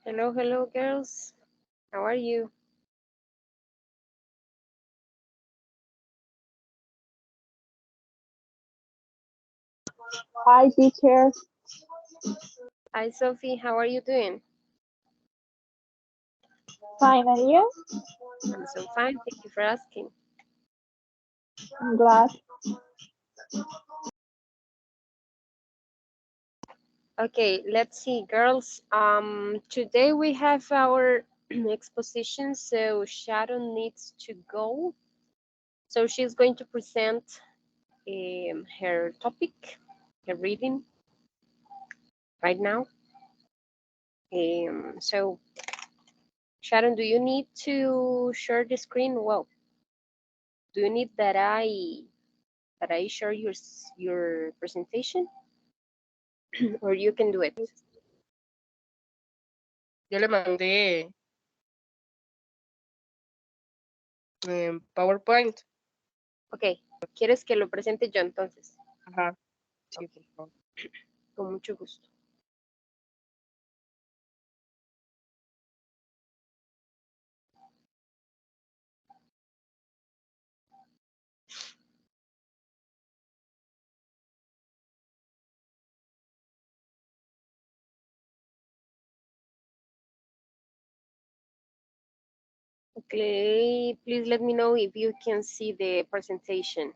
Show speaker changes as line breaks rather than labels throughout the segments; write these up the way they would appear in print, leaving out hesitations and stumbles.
Hello, hello, girls. How are you?
Hi, teacher.
Hi, Sophie. How are you doing?
Fine, and you?
I'm so fine. Thank you for asking.
I'm glad.
Okay, let's see, girls. Today we have our exposition, so Sharon needs to go. So she's going to present her topic, her reading right now. So Sharon, do you need to share the screen? Well, do you need that I share your presentation, or you can do it?
Yo le mandé PowerPoint.
Ok, ¿quieres que lo presente yo entonces?
Ajá, sí,
Ok,
por favor.
con mucho gusto. Okay, please let me know if you can see the presentation.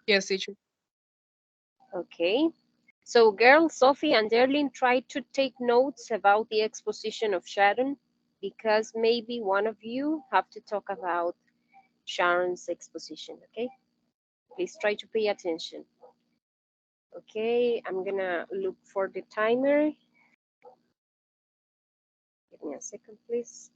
Yes, teacher.
Okay, so girls, Sophie and Derlin, try to take notes about the exposition of Sharon, because maybe one of you have to talk about Sharon's exposition, okay? Please try to pay attention. Okay, I'm gonna look for the timer. Give me a second, please.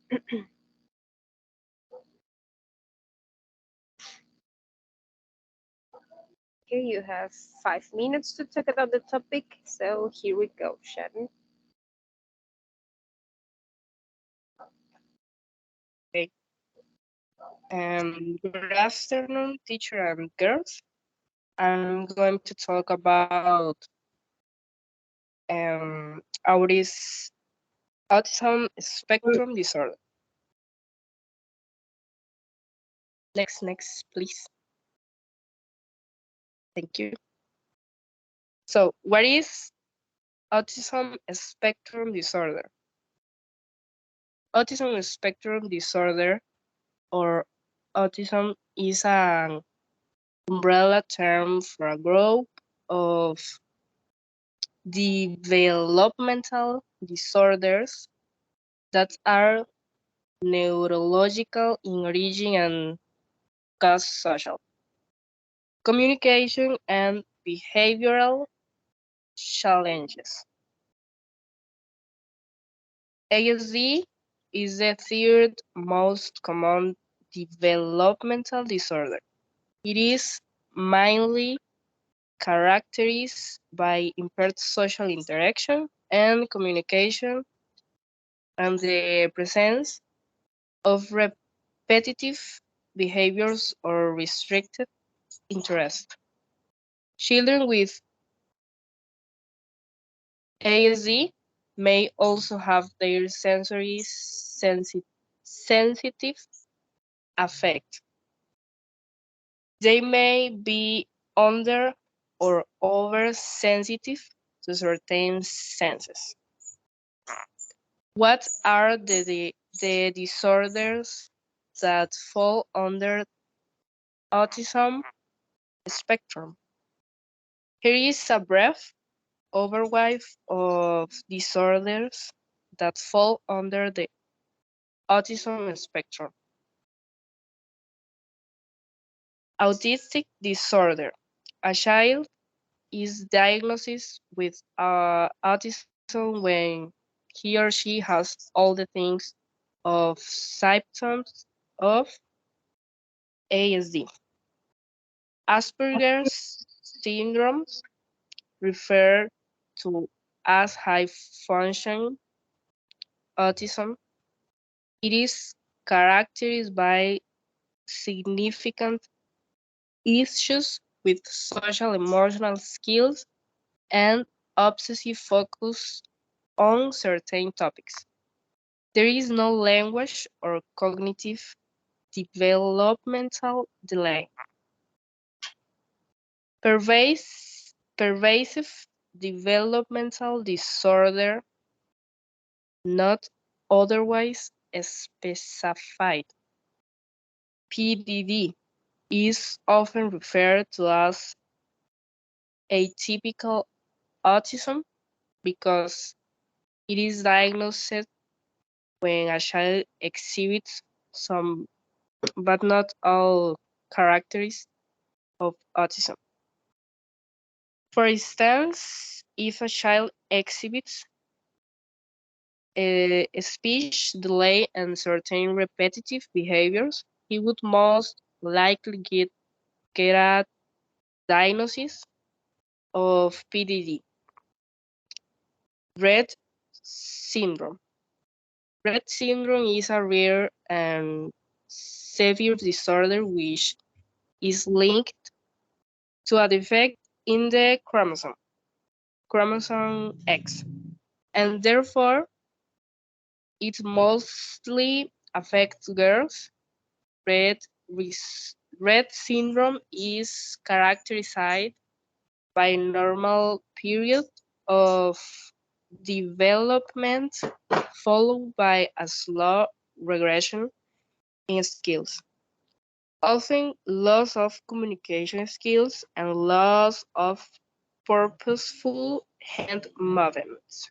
Okay, you have 5 minutes to talk about the topic. So here we go, Sharon.
Okay. Good afternoon, teacher and girls. I'm going to talk about autism spectrum disorder. Next, please. Thank you. So, what is autism spectrum disorder? Autism spectrum disorder, or autism, is an umbrella term for a group of developmental disorders that are neurological in origin and cause social, communication, and behavioral challenges. ASD is the third most common developmental disorder. It is mainly characterized by impaired social interaction and communication and the presence of repetitive behaviors or restricted interest. Children with ASD may also have their sensory sensitive affect. They may be under or oversensitive to certain senses. What are the disorders that fall under autism spectrum? Here is a brief overview of disorders that fall under the autism spectrum. Autistic disorder. A child is diagnosed with autism when he or she has all the things of symptoms of ASD. Asperger's syndrome, referred to as high function autism, it is characterized by significant issues with social emotional skills and obsessive focus on certain topics. There is no language or cognitive developmental delay. Pervasive developmental disorder not otherwise specified. PDD is often referred to as atypical autism because it is diagnosed when a child exhibits some, but not all, characteristics of autism. For instance, if a child exhibits a speech delay and certain repetitive behaviors, he would most likely get a diagnosis of PDD, Rett syndrome. Rett syndrome is a rare and severe disorder which is linked to a defect in the chromosome X, and therefore it mostly affects girls. Rett, Rett syndrome is characterized by a normal period of development followed by a slow regression in skills, often loss of communication skills and loss of purposeful hand movements.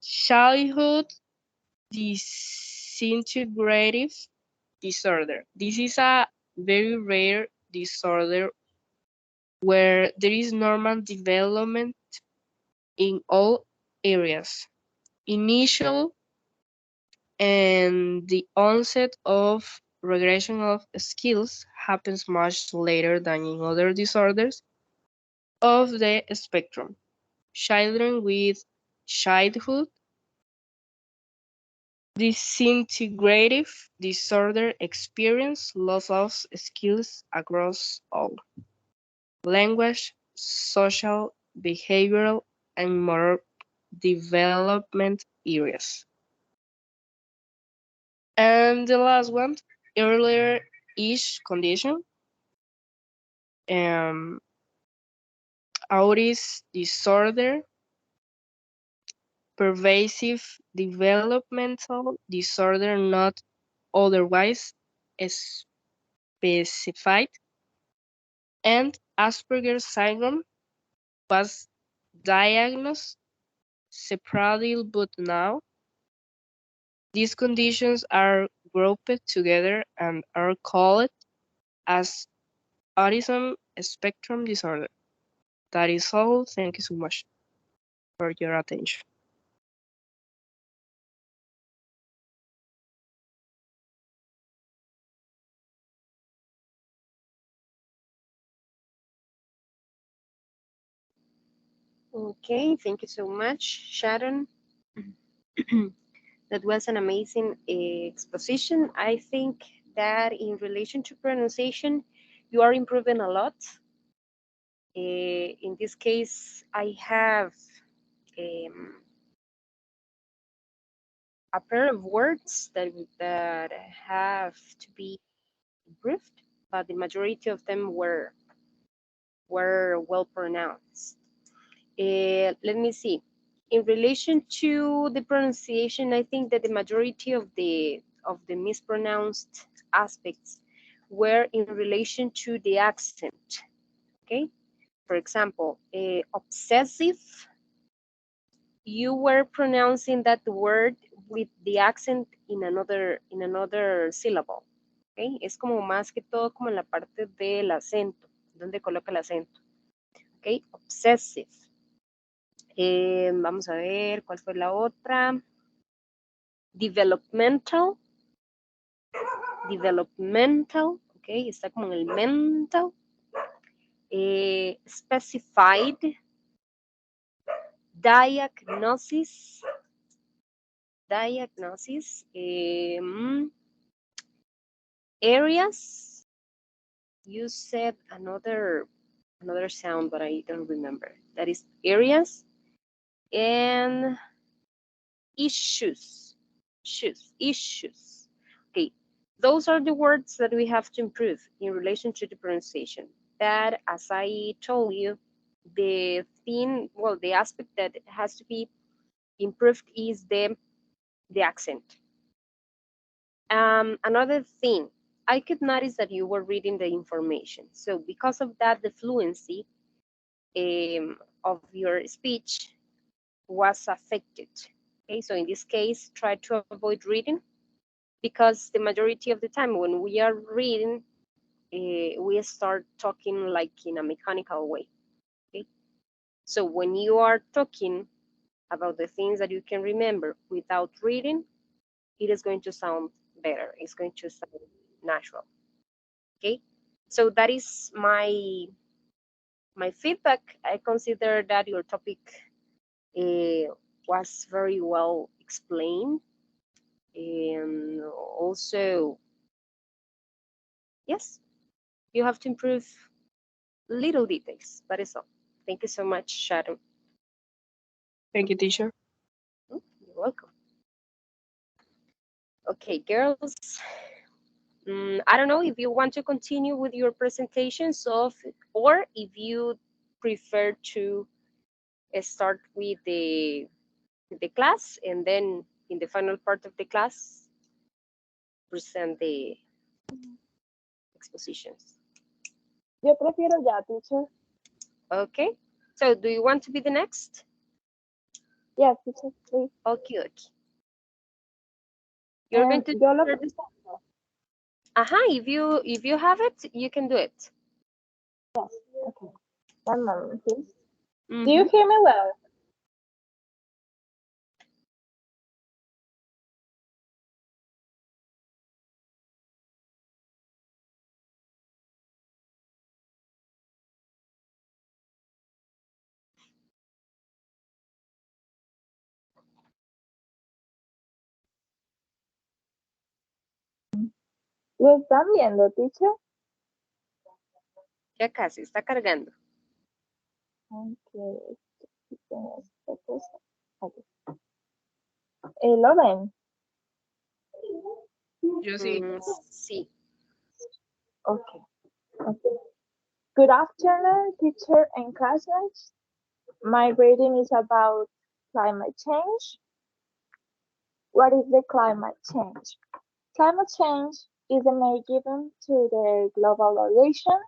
Childhood disintegrative disorder. This is a very rare disorder where there is normal development in all areas. Initial and the onset of regression of skills happens much later than in other disorders of the spectrum. Children with childhood disintegrative disorder experience loss of skills across all language, social, behavioral, and motor development areas. And the last one, earlier ish condition, um, autism disorder, pervasive developmental disorder not otherwise specified, and Asperger's syndrome was diagnosed separately, but now these conditions are grouped together and are called as autism spectrum disorder. That is all. Thank you so much for your attention.
Okay, thank you so much, Sharon. That was an amazing exposition. I think that in relation to pronunciation, you are improving a lot. In this case, I have um, a pair of words that have to be improved, but the majority of them were well pronounced. Let me see. In relation to the pronunciation, I think that the majority of the mispronounced aspects were in relation to the accent. Okay, for example, obsessive. You were pronouncing that word with the accent in another syllable. Okay, es como más que todo como en la parte del acento, donde coloca el acento. Ok, obsessive. Vamos a ver cuál fue la otra. Developmental. Developmental. Ok, está como en el mental. Specified. Diagnosis. Diagnosis. Areas. You said another another sound, but I don't remember. That is areas and issues. Issues. Okay, those are the words that we have to improve in relation to the pronunciation. That, as I told you, the thing, well, the aspect that has to be improved is the accent. Another thing, I could notice that you were reading the information. So because of that, the fluency of your speech was affected. Okay, so in this case, try to avoid reading because the majority of the time when we are reading, we start talking like in a mechanical way. Okay, so when you are talking about the things that you can remember without reading, it is going to sound better. It's going to sound natural. Okay, so that is my feedback. I consider that your topic uh, was very well explained, and also, yes, you have to improve little details. That is all. Thank you so much, Sharon.
Thank you, teacher.
You're welcome. Okay, girls. I don't know if you want to continue with your presentations or if you prefer to start with the class and then in the final part of the class present the expositions.
Yo prefiero ya, teacher.
Okay. So do you want to be the next?
Yes, teacher, please.
Okay, okay. You're going to
Yo lo
share this.
presento.
If you have it, you can do it.
Yes, okay. One moment, please. Do you
Mm-hmm.
hear me well? ¿Lo están viendo, teacher?
Ya casi, está cargando.
Okay. Okay. ¿Lo ven?
Yo sí.
Sí.
Okay. Okay. Good afternoon, teacher and classmates. My reading is about climate change. What is the climate change? Climate change is a major given to the global variation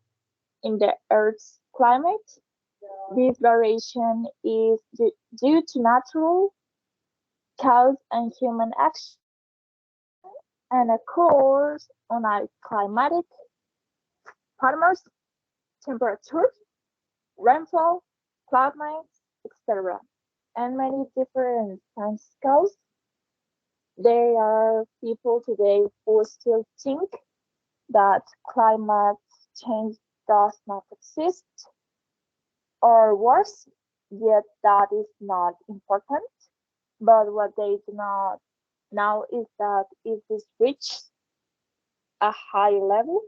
in the Earth's climate. This variation is due to natural cause and human action and occurs on a climatic patterns, temperatures, rainfall, climate, etc. and many different time scales. There are people today who still think that climate change does not exist, or worse, yet that is not important. But what they do not know is that if this reaches a high level,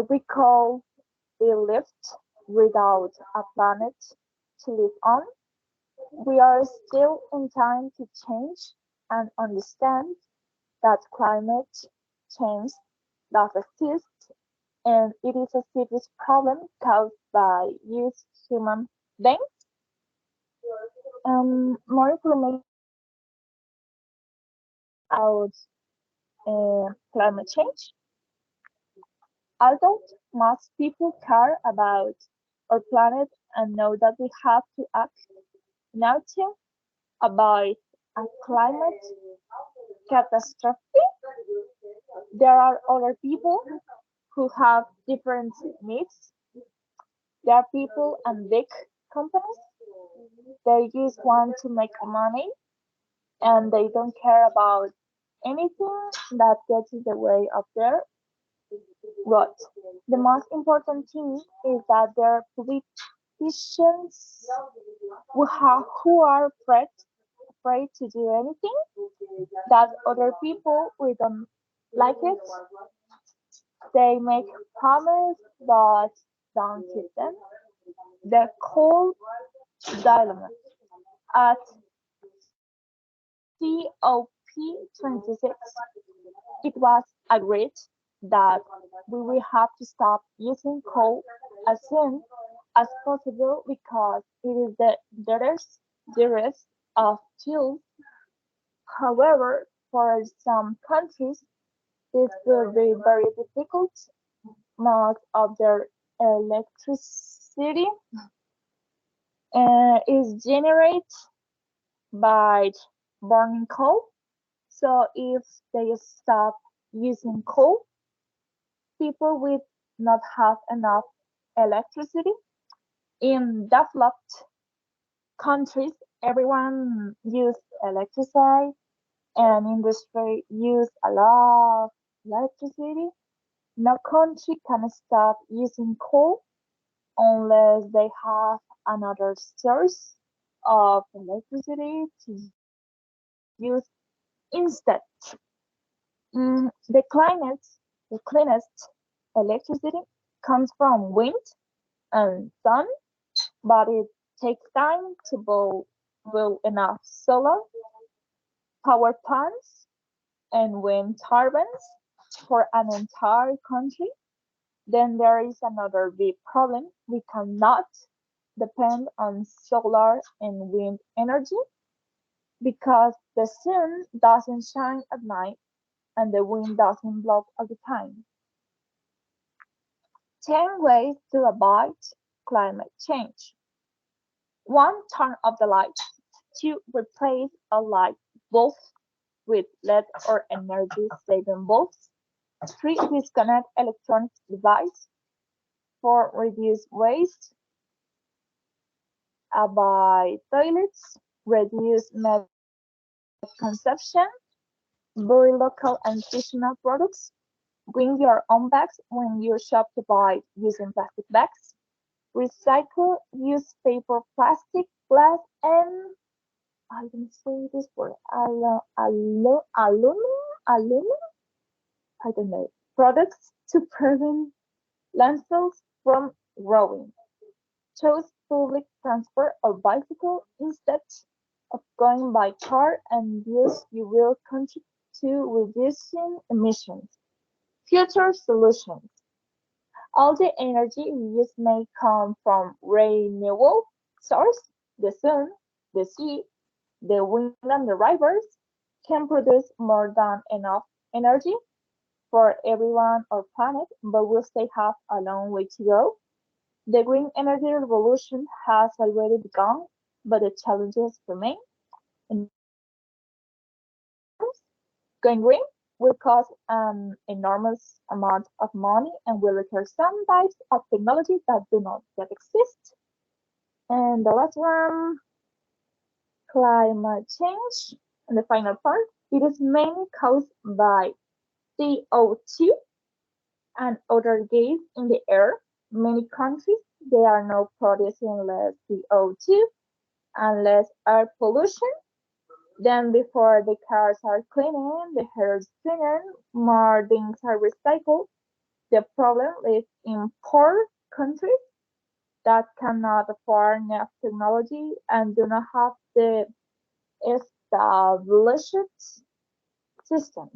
we call be left without a planet to live on. We are still in time to change and understand that climate change does exist and it is a serious problem caused by youth human beings. More information about climate change. Although most people care about our planet and know that we have to act now to avoid a climate catastrophe, there are other people who have different needs. There are people and big companies. They just want to make money and they don't care about anything that gets in the way of their growth. The most important thing is that there are politicians who are afraid to do anything that other people we don't like it They make promises but don't keep them. The cold dilemma. At COP26, it was agreed that we will have to stop using coal as soon as possible because it is the dearest of fuels. However, for some countries, this will be very difficult. Most of their electricity is generated by burning coal. So if they stop using coal, people will not have enough electricity. In developed countries, everyone use electricity and industry use a lot of electricity. No country can stop using coal unless they have another source of electricity to use instead. The cleanest electricity comes from wind and sun, but it takes time to build enough solar power plants and wind turbines for an entire country. Then there is another big problem. We cannot depend on solar and wind energy because the sun doesn't shine at night and the wind doesn't blow all the time. 10 ways to avoid climate change. 1. Turn off the lights. 2. Replace a light bulb with LED or energy saving bulbs. 3. Disconnect electronic devices. 4. Reduce waste. Avoid toilets. Reduce meat consumption. Buy local and seasonal products. Bring your own bags when you shop to buy using plastic bags. Recycle, use paper, plastic, glass, and I don't say this word. Aluminum. I don't know. Products to prevent landfills from growing. Choose public transport or bicycle instead of going by car and use you will contribute to reducing emissions. Future solutions. All the energy we use may come from renewable sources, the sun, the sea, the wind and the rivers can produce more than enough energy for everyone or planet, but we still have a long way to go. The green energy revolution has already begun, but the challenges remain. In other terms, going green will cost an enormous amount of money and will require some types of technology that do not yet exist. And the last one, climate change. And the final part, it is mainly caused by CO2 and other gas in the air. Many countries they are now producing less CO2 and less air pollution than before. The cars are cleaner, the hair is cleaner, more things are recycled. The problem is in poor countries that cannot afford enough technology and do not have the established system.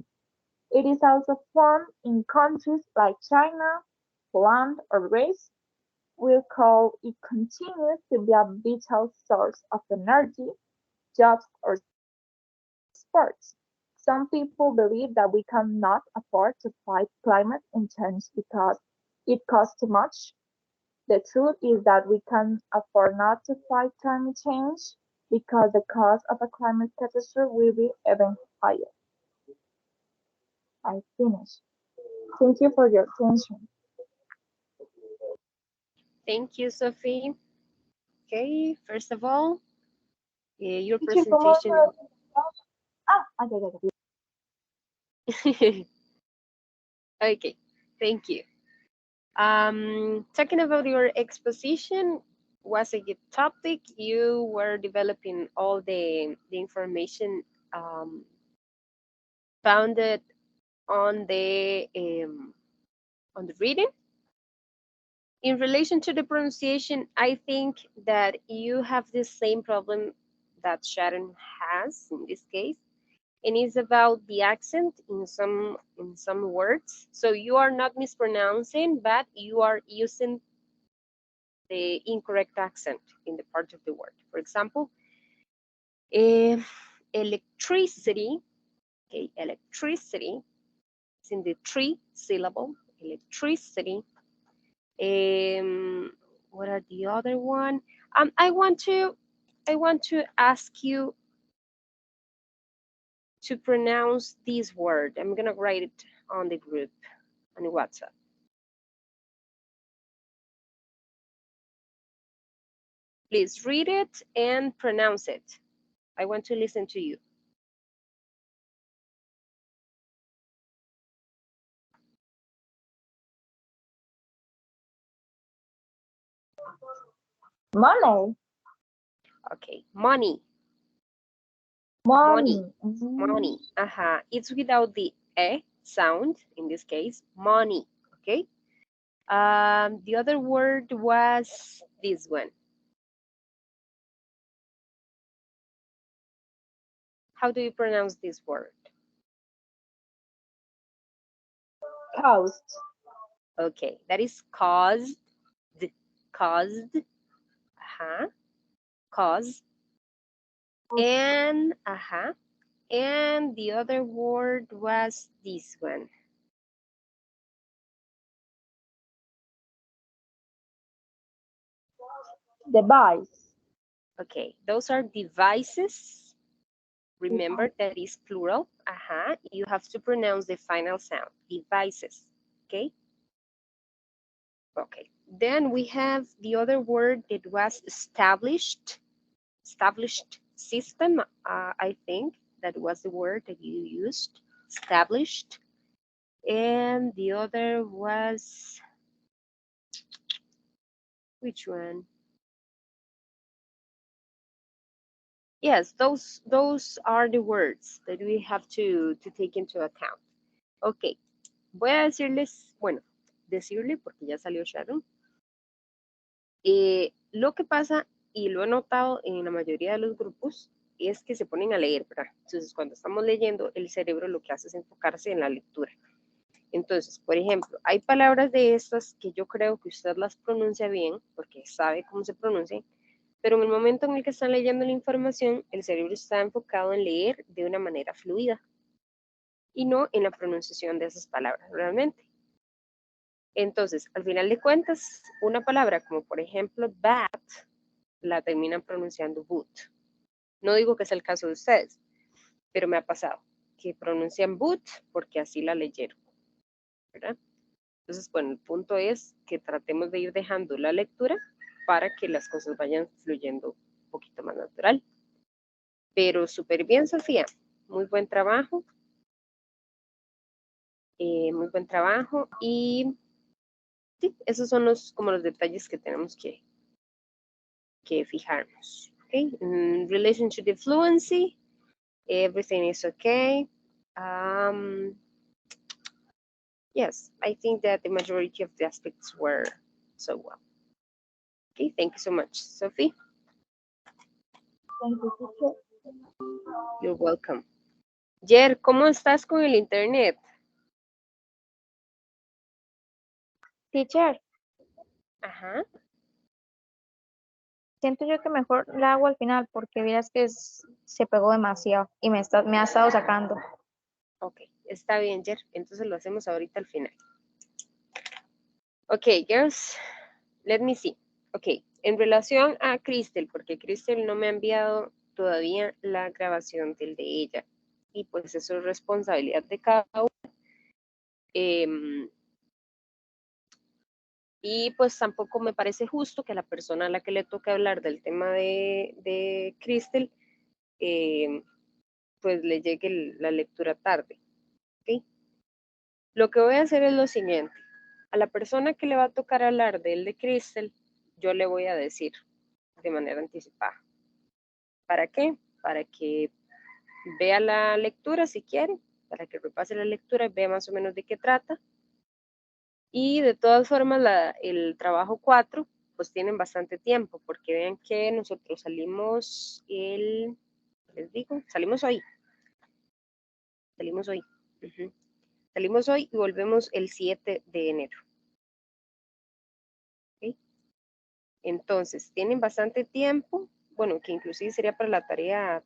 It is also found in countries like China, Poland, or Greece. We call it continues to be a vital source of energy, jobs, or sports. Some people believe that we cannot afford to fight climate change because it costs too much. The truth is that we can afford not to fight climate change because the cost of a climate catastrophe will be even higher. I finish. Thank you for your attention.
Thank you, Sophie. Okay, first of all, your
Teacher, ¿cómo
presentation.
ya.
Okay, thank you. Talking about your exposition was a good topic. You were developing all the information founded on the on the reading. In relation to the pronunciation, I think that you have the same problem that Sharon has in this case, and it's about the accent in some words. So you are not mispronouncing, but you are using the incorrect accent in the part of the word. For example, eh, electricity, okay, electricity, it's in the 3 syllable, electricity. What are the other one? I want to ask you to pronounce this word. I'm gonna write it on the group on WhatsApp. Please read it and pronounce it. I want to listen to you.
Money.
Okay, money, money,
Money.
money. It's without the e sound in this case. Money. Okay. The other word was this one. How do you pronounce this word?
Cost.
Okay, that is caused, caused, cause, and the other word was this one.
Device.
Okay, those are devices. Remember that is plural. You have to pronounce the final sound. Devices. Okay. Okay. Then we have the other word that was established. Established system. I think that was the word that you used. Established. And the other was, which one? Yes, those are the words that we have to take into account. Ok, voy a decirles, bueno, decirle porque ya salió Sharon. Lo que pasa, y lo he notado en la mayoría de los grupos, es que se ponen a leer, ¿verdad? Entonces, cuando estamos leyendo, el cerebro lo que hace es enfocarse en la lectura. Entonces, por ejemplo, hay palabras de estas que yo creo que usted las pronuncia bien, porque sabe cómo se pronuncian, pero en el momento en el que están leyendo la información, el cerebro está enfocado en leer de una manera fluida y no en la pronunciación de esas palabras realmente. Entonces, al final de cuentas, una palabra como por ejemplo bat, la terminan pronunciando boot. No digo que es el caso de ustedes, pero me ha pasado que pronuncian boot porque así la leyeron, ¿verdad? Entonces, bueno, el punto es que tratemos de ir dejando la lectura para que las cosas vayan fluyendo un poquito más natural. Pero súper bien, Sofía. Muy buen trabajo. Muy buen trabajo. Y sí, esos son como los detalles que tenemos que fijarnos. Okay? In relation to the fluency, everything is okay. Yes, I think that the majority of the aspects were so well. Okay, thank you so much, Sophie.
Thank you, teacher.
You're welcome. Jer, ¿cómo estás con el internet?
Teacher,
Ajá.
siento yo que mejor la hago al final porque vieras que se pegó demasiado y me ha estado sacando.
Ok, está bien, Jer. Entonces lo hacemos ahorita al final. Ok, girls, let me see. Ok, en relación a Crystal, porque Crystal no me ha enviado todavía la grabación del de ella. Y pues eso es responsabilidad de cada uno. Y pues tampoco me parece justo que a la persona a la que le toque hablar del tema de Crystal, pues le llegue la lectura tarde. ¿Okay? Lo que voy a hacer es lo siguiente. A la persona que le va a tocar hablar del de Crystal, yo le voy a decir de manera anticipada. ¿Para qué? Para que vea la lectura si quiere, para que repase la lectura y vea más o menos de qué trata. Y de todas formas, el trabajo 4, pues tienen bastante tiempo, porque vean que nosotros salimos les digo, salimos hoy. Salimos hoy. Ujú. Salimos hoy y volvemos el 7 de enero. ¿Ok? Entonces, tienen bastante tiempo, bueno, que inclusive sería para la tarea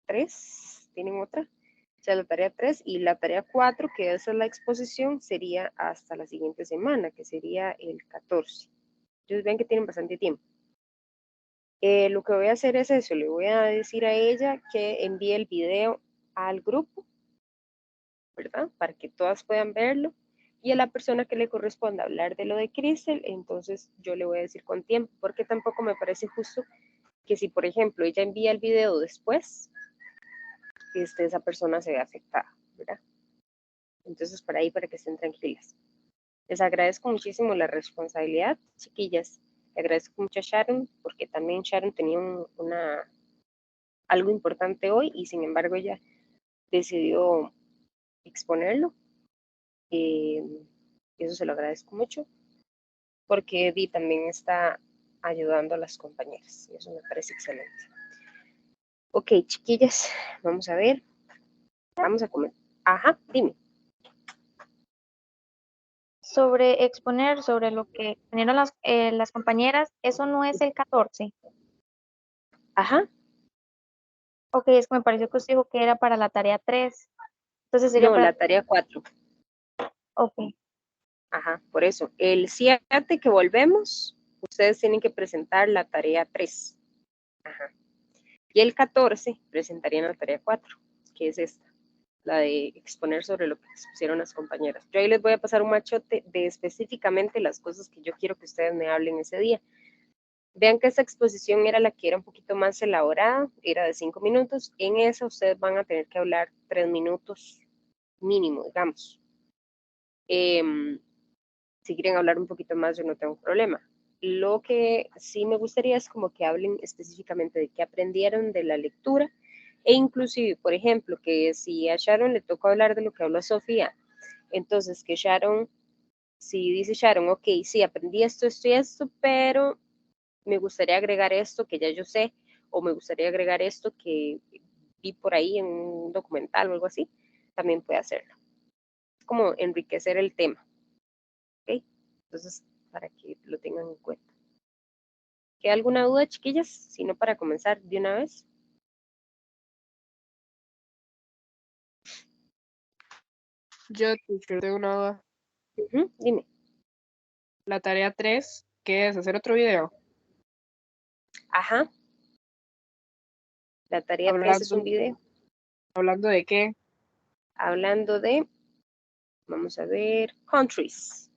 3, tienen otra, o sea, la tarea 3 y la tarea 4, que esa es la exposición, sería hasta la siguiente semana, que sería el 14. Entonces, ven que tienen bastante tiempo. Lo que voy a hacer es eso, le voy a decir a ella que envíe el video al grupo, ¿verdad? Para que todas puedan verlo. Y a la persona que le corresponda hablar de lo de Crystal, entonces yo le voy a decir con tiempo, porque tampoco me parece justo que si, por ejemplo, ella envía el video después, esa persona se ve afectada, ¿verdad? Entonces, para ahí, para que estén tranquilas. Les agradezco muchísimo la responsabilidad, chiquillas. Le agradezco mucho a Sharon, porque también Sharon tenía algo importante hoy y sin embargo ella decidió exponerlo. Eh, eso se lo agradezco mucho, porque Eddie también está ayudando a las compañeras. Y eso me parece excelente. Ok, chiquillas, vamos a ver. Vamos a comer. Ajá, dime.
Sobre exponer, sobre lo que exponieron las compañeras, eso no es el 14.
Ajá.
Ok, es que me pareció que usted dijo que era para la tarea 3. Entonces sería
No,
para...
la tarea 4.
Ok,
Ajá, por eso. El 7 que volvemos, ustedes tienen que presentar la tarea 3. Ajá. Y el 14 presentarían la tarea 4, que es esta, la de exponer sobre lo que expusieron las compañeras. Yo ahí les voy a pasar un machote de específicamente las cosas que yo quiero que ustedes me hablen ese día. Vean que esta exposición era la que era un poquito más elaborada, era de 5 minutos. En esa ustedes van a tener que hablar 3 minutos mínimo, digamos. Si quieren hablar un poquito más, yo no tengo problema. Lo que sí me gustaría es como que hablen específicamente de qué aprendieron de la lectura e inclusive, por ejemplo, que si a Sharon le toca hablar de lo que habló Sofía, entonces que Sharon, si dice Sharon, ok, sí, aprendí esto, esto y esto, pero me gustaría agregar esto que ya yo sé, o me gustaría agregar esto que vi por ahí en un documental o algo así, también puede hacerlo. Es como enriquecer el tema, ¿ok? Entonces, para que lo tengan en cuenta. ¿Queda alguna duda, chiquillas? Si no, para comenzar de una vez.
Yo, teacher, tengo una duda.
Dime.
La tarea 3, ¿qué es? ¿Hacer otro video?
Ajá. La tarea 3 es
Hablando,
un video
¿hablando de qué?
hablando de, vamos a ver, countries.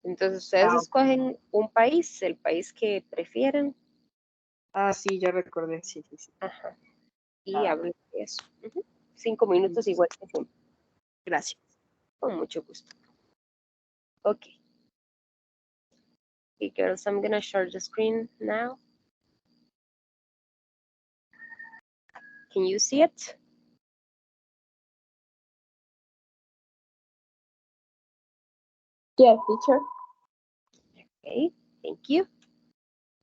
Entonces, ustedes
Ah,
escogen un país, el país que prefieran,
sí, ya recordé. Sí, sí, sí.
ajá, y hablen de eso. 5 minutos igual que siempre.
Gracias.
Con mucho gusto. Okay. Okay, girls, I'm gonna share the screen now. Can you see it?
Yes, teacher.
Okay, thank you.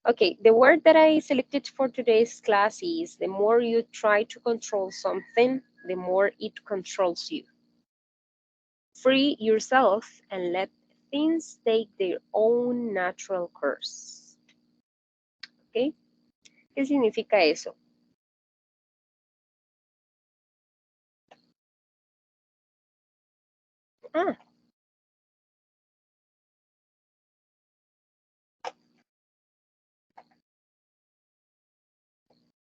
Okay, the word that I selected for today's class is the more you try to control something, the more it controls you. Free yourself and let things take their own natural course. Okay, ¿qué significa eso? Ah,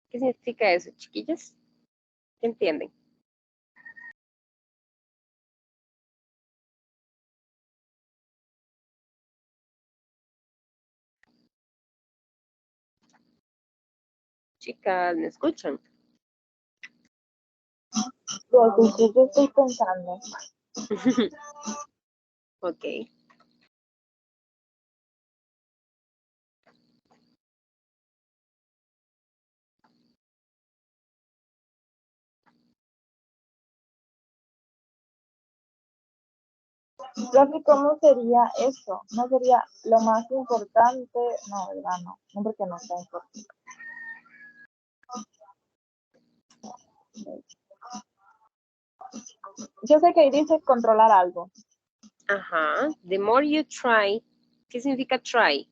¿qué significa eso, chiquillas? ¿Qué entienden? Chicas, ¿me escuchan?
Yes, teacher, yo estoy pensando.
Ok.
Profe, ¿cómo sería eso? ¿No sería lo más importante? No, ¿verdad? No, no porque no sea importante. Yo sé que ahí dice controlar algo.
Ajá. The more you try. ¿Qué significa try?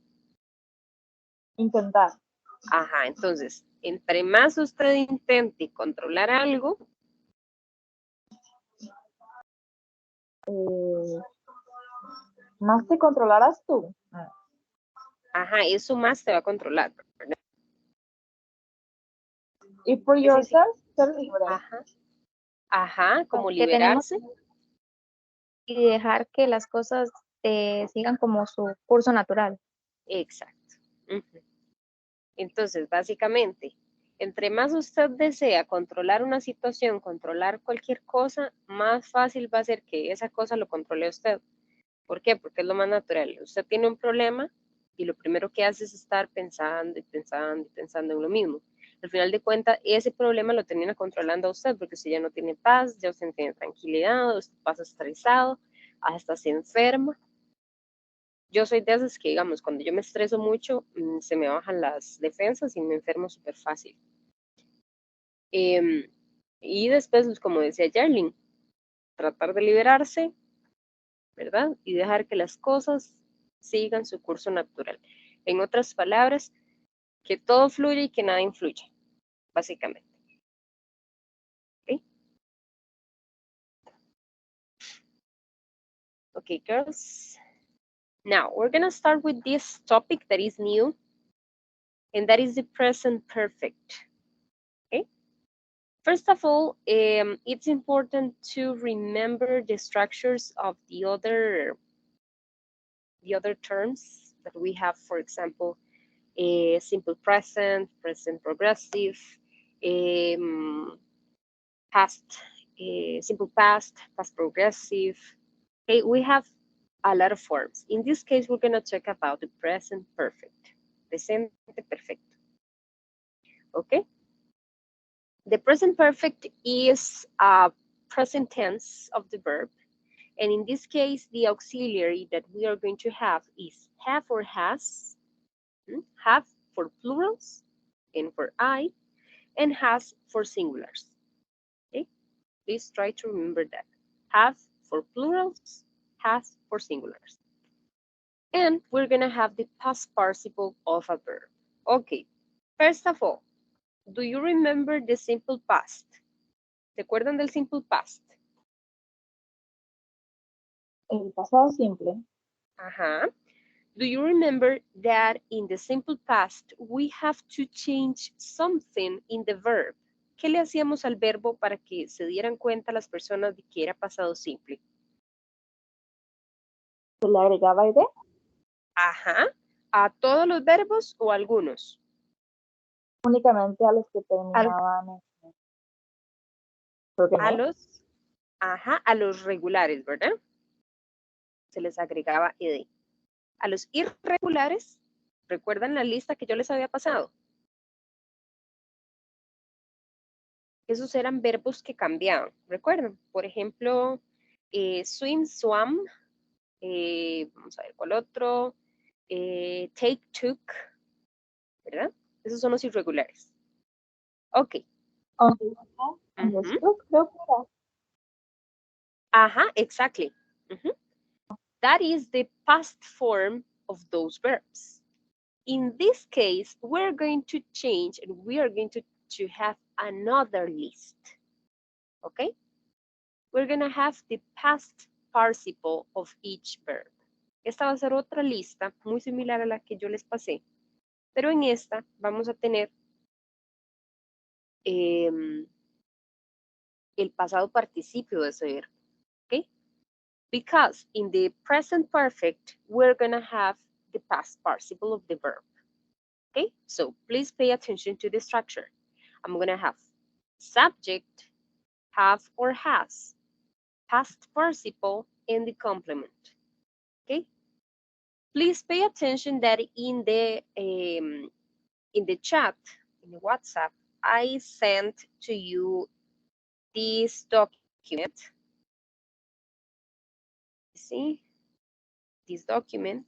Intentar.
Ajá. Entonces, entre más usted intente controlar algo,
Más te controlarás tú.
ajá, eso más te va a controlar, ¿verdad?
Y for
¿Qué significa?
yourself, ser libre.
Ajá. Ajá, como
Que tenemos
liberarse.
y dejar que las cosas sigan como su curso natural.
Exacto. Ujú. Entonces, básicamente, entre más usted desea controlar una situación, controlar cualquier cosa, más fácil va a ser que esa cosa lo controle usted. ¿Por qué? Porque es lo más natural. Usted tiene un problema y lo primero que hace es estar pensando y pensando y pensando en lo mismo. Al final de cuentas, ese problema lo termina controlando a usted porque usted ya no tiene paz, ya usted no tiene tranquilidad, usted pasa estresado, hasta se enferma. Yo soy de esas que, digamos, cuando yo me estreso mucho, se me bajan las defensas y me enfermo súper fácil. Em, y después, como decía Jarlene, tratar de liberarse, ¿verdad? Y dejar que las cosas sigan su curso natural. En otras palabras, que todo fluya y que nada influya, básicamente. ¿Ok? Okay, girls. Now, we're going to start with this topic that is new, and that is the present perfect. Okay? First of all, it's important to remember the structures of the other terms that we have. For example, simple present, present progressive, past, simple past, past progressive. Okay, we have a lot of forms. In this case, we're going to talk about the present perfect, presente perfecto. Okay. The present perfect is a present tense of the verb. And in this case, the auxiliary that we are going to have is have or has, have for plurals and for I, and has for singulars. Okay? Please try to remember that. Have for plurals, has for singulars. And we're going to have the past participle of a verb. Okay, first of all, do you remember the simple past? ¿Se acuerdan del simple past?
El pasado simple.
Ajá. Do you remember that in the simple past we have to change something in the verb? ¿Qué le hacíamos al verbo para que se dieran cuenta las personas de que era pasado simple?
Se le agregaba id.
Ajá. ¿A todos los verbos o a algunos?
Únicamente a los que
Al-
terminaban en... Creo que
A
no.
los, ajá, a los regulares, ¿verdad? Se les agregaba ed. A los irregulares, ¿recuerdan la lista que yo les había pasado? Esos eran verbos que cambiaban, ¿recuerdan? Por ejemplo, swim, swam, vamos a ver cuál otro, take, took, ¿verdad? Esos son los irregulares. Ok.
Understood, creo que era.
Ajá, exactly. That is the past form of those verbs. In this case, we're going to change and we are going to have another list. Okay? We're going to have the past participle of each verb. Esta va a ser otra lista muy similar a la que yo les pasé, pero en esta vamos a tener el pasado participio de ese verbo. Okay? Because in the present perfect, we're going to have the past participle of the verb. Okay, so please pay attention to the structure. I'm going to have subject, have or has, past participle, and the complement. Okay, please pay attention that in the chat, in the WhatsApp, I sent to you this document, this see this document.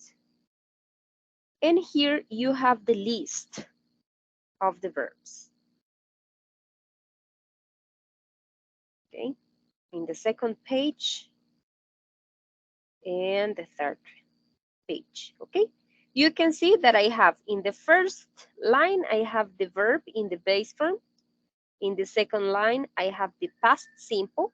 And here you have the list of the verbs. Okay, in the second page and the third page. Okay, you can see that I have in the first line, I have the verb in the base form. In the second line, I have the past simple.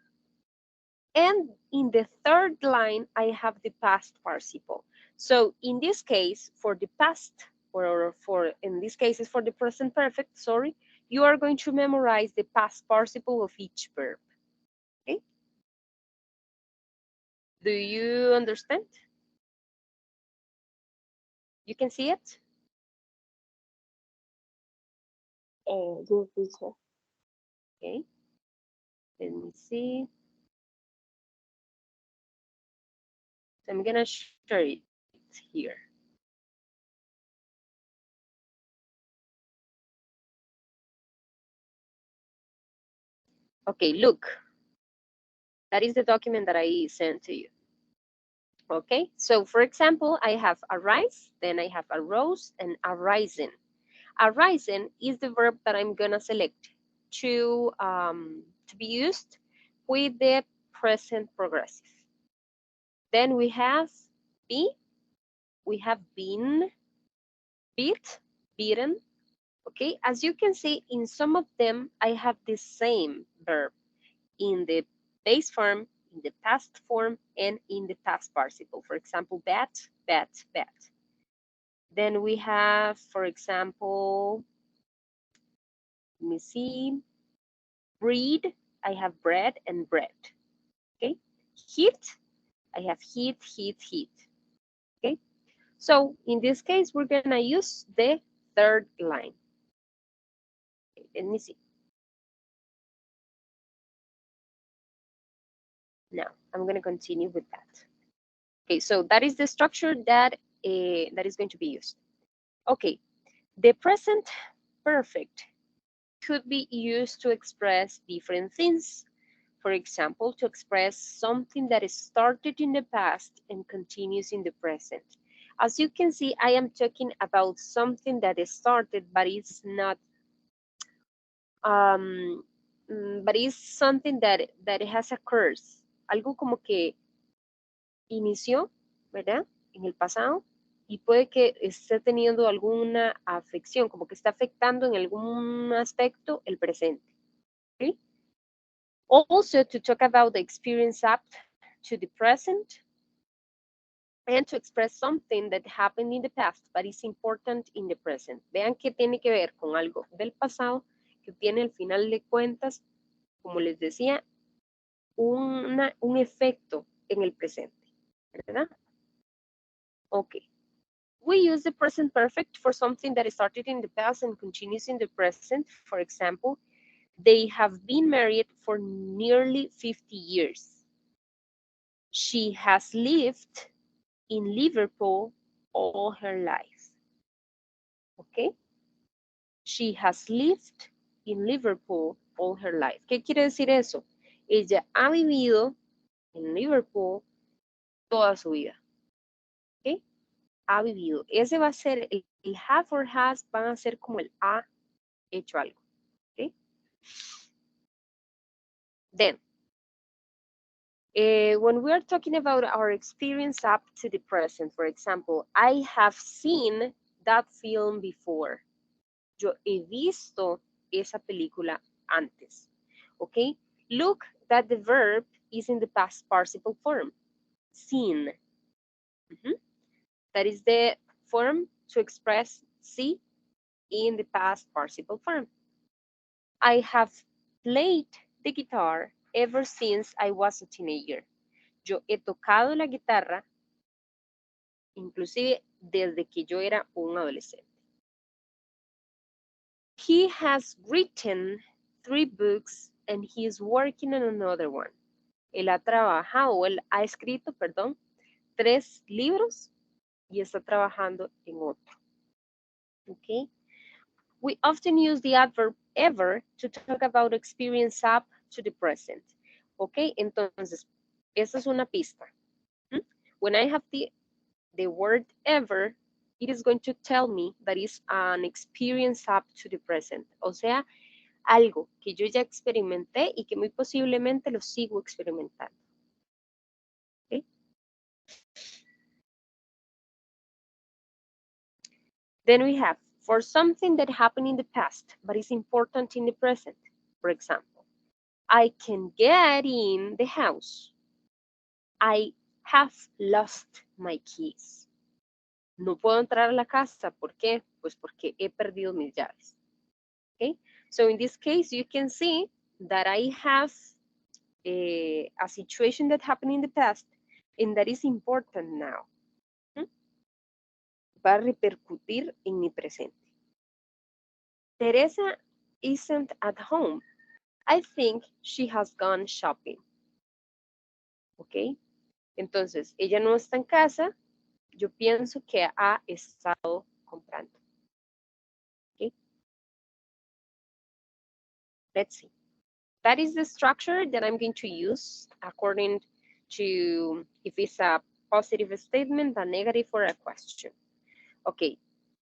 And in the third line, I have the past participle. So in this case, for the past, or for, in this case, is for the present perfect, sorry, you are going to memorize the past participle of each verb. Okay? Do you understand? You can see it?
Yes, teacher.
Okay. Let me see. So I'm gonna share it here. Okay, look. That is the document that I sent to you. Okay, so for example, I have arise, then I have arose and arisen. Arisen is the verb that I'm gonna select to be used with the present progressive. Then we have be, we have been, beat, beaten. Okay, as you can see, in some of them, I have the same verb in the base form, in the past form, and in the past participle. For example, bat, bat, bat. Then we have, for example, let me see, breed, I have bread and bread. Okay, heat, I have heat, heat, heat. Okay, so in this case, we're gonna use the third line. Okay, let me see. Now, I'm gonna continue with that. Okay, so that is the structure that is going to be used. Okay, the present perfect could be used to express different things. For example, to express something that is started in the past and continues in the present. As you can see, I am talking about something that is started, but it's not, but it's something that has occurred. Algo como que inició, ¿verdad? En el pasado y puede que esté teniendo alguna afección, como que está afectando en algún aspecto el presente. ¿Okay? Also, to talk about the experience up to the present and to express something that happened in the past, but is important in the present. Vean que tiene que ver con algo del pasado que tiene al final de cuentas, como les decía, un efecto en el presente, ¿verdad? Okay. We use the present perfect for something that started in the past and continues in the present. For example, they have been married for nearly 50 years. She has lived in Liverpool all her life. Okay? She has lived in Liverpool all her life. ¿Qué quiere decir eso? Ella ha vivido en Liverpool toda su vida. ¿Ok? Ha vivido. Ese va a ser el have or has, van a ser como el ha hecho algo. ¿Ok? Then, when we are talking about our experience up to the present, for example, I have seen that film before. Yo he visto esa película antes. Okay? Look that the verb is in the past participle form. Seen. That is the form to express see in the past participle form. I have played the guitar ever since I was a teenager. Yo he tocado la guitarra inclusive desde que yo era un adolescente. He has written 3 books and he is working on another one. Él ha trabajado, o él ha escrito, perdón, 3 libros y está trabajando en otro. Okay? We often use the adverb ever to talk about experience up to the present. Okay? Entonces, esa es una pista. When I have the word ever, it is going to tell me that is an experience up to the present. O sea, algo que yo ya experimenté y que muy posiblemente lo sigo experimentando. ¿Okay? Then we have for something that happened in the past but is important in the present. For example, I can get in the house. I have lost my keys. No puedo entrar a la casa. ¿Por qué? Pues porque he perdido mis llaves. Okay? So in this case, you can see that I have a situation that happened in the past and that is important now. ¿Mm? Va a repercutir en mi presente. Teresa isn't at home. I think she has gone shopping. ¿Ok? Entonces, ella no está en casa. Yo pienso que ha estado comprando. ¿Ok? Let's see. That is the structure that I'm going to use according to if it's a positive statement, a negative, or a question. Okay.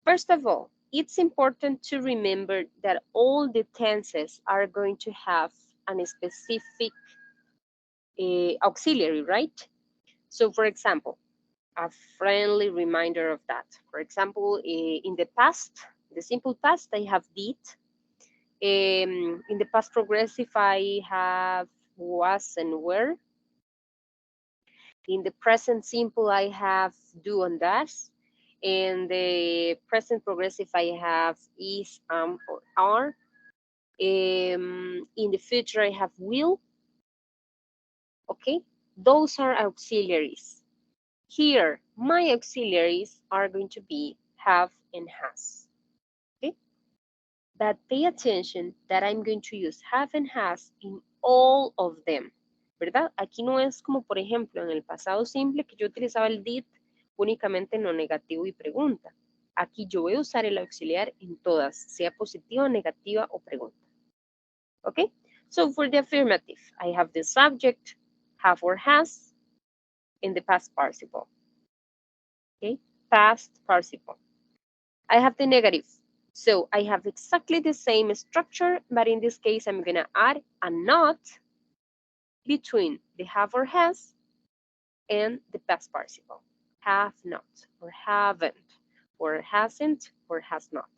First of all, it's important to remember that all the tenses are going to have a specific auxiliary, right? So for example, a friendly reminder of that. For example, in the past, the simple past, I have did. In the past progressive, I have was and were. In the present simple, I have do and does. In the present progressive, I have is, or are. In the future, I have will. Okay, those are auxiliaries. Here, my auxiliaries are going to be have and has. Okay, but pay attention that I'm going to use have and has in all of them, ¿verdad? Aquí no es como, por ejemplo, en el pasado simple que yo utilizaba el did únicamente en lo negativo y pregunta. Aquí yo voy a usar el auxiliar en todas, sea positiva, negativa o pregunta. Okay? So for the affirmative, I have the subject, have or has, in the past participle. Okay? Past participle. I have the negative. So I have exactly the same structure, but in this case, I'm gonna add a not between the have or has and the past participle. Have not, or haven't, or hasn't, or has not.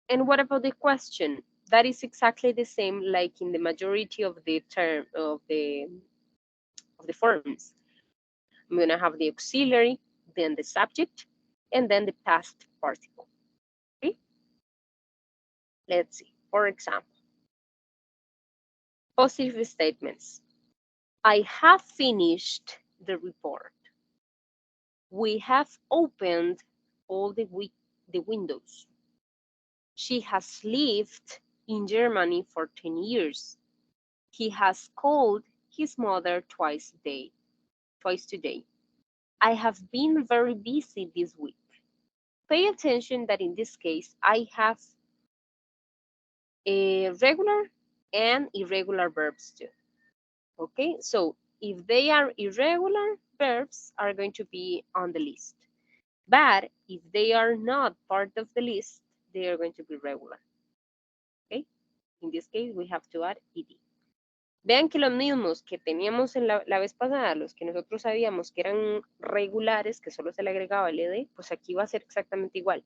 And what about the question? That is exactly the same like in the majority of the term of the forms. I'm gonna have the auxiliary, then the subject, and then the past participle. Okay? Let's see. For example, positive statements. I have finished the report. We have opened all the windows. She has lived in Germany for 10 years. He has called his mother twice today. I have been very busy this week. Pay attention that in this case, I have a regular and irregular verbs too. Okay, so if they are irregular, verbs are going to be on the list. But if they are not part of the list, they are going to be regular. Okay, in this case, we have to add ed. Vean que los mismos que teníamos en la vez pasada, los que nosotros sabíamos que eran regulares, que solo se le agregaba el ed, pues aquí va a ser exactamente igual.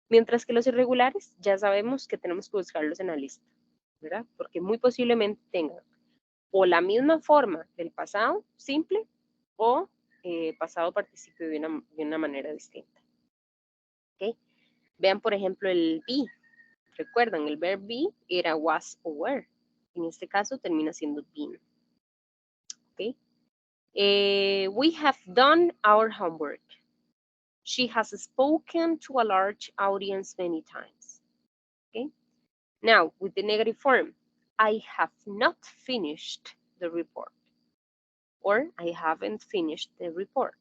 Mientras que los irregulares ya sabemos que tenemos que buscarlos en la lista, ¿verdad? Porque muy posiblemente tengan o la misma forma del pasado simple o pasado participio de una manera distinta. ¿Okay? Vean, por ejemplo, el be. Recuerdan, el verb be era was o were. En este caso termina siendo been. ¿Okay? We have done our homework. She has spoken to a large audience many times. Okay? Now, with the negative form, I have not finished the report. Or I haven't finished the report.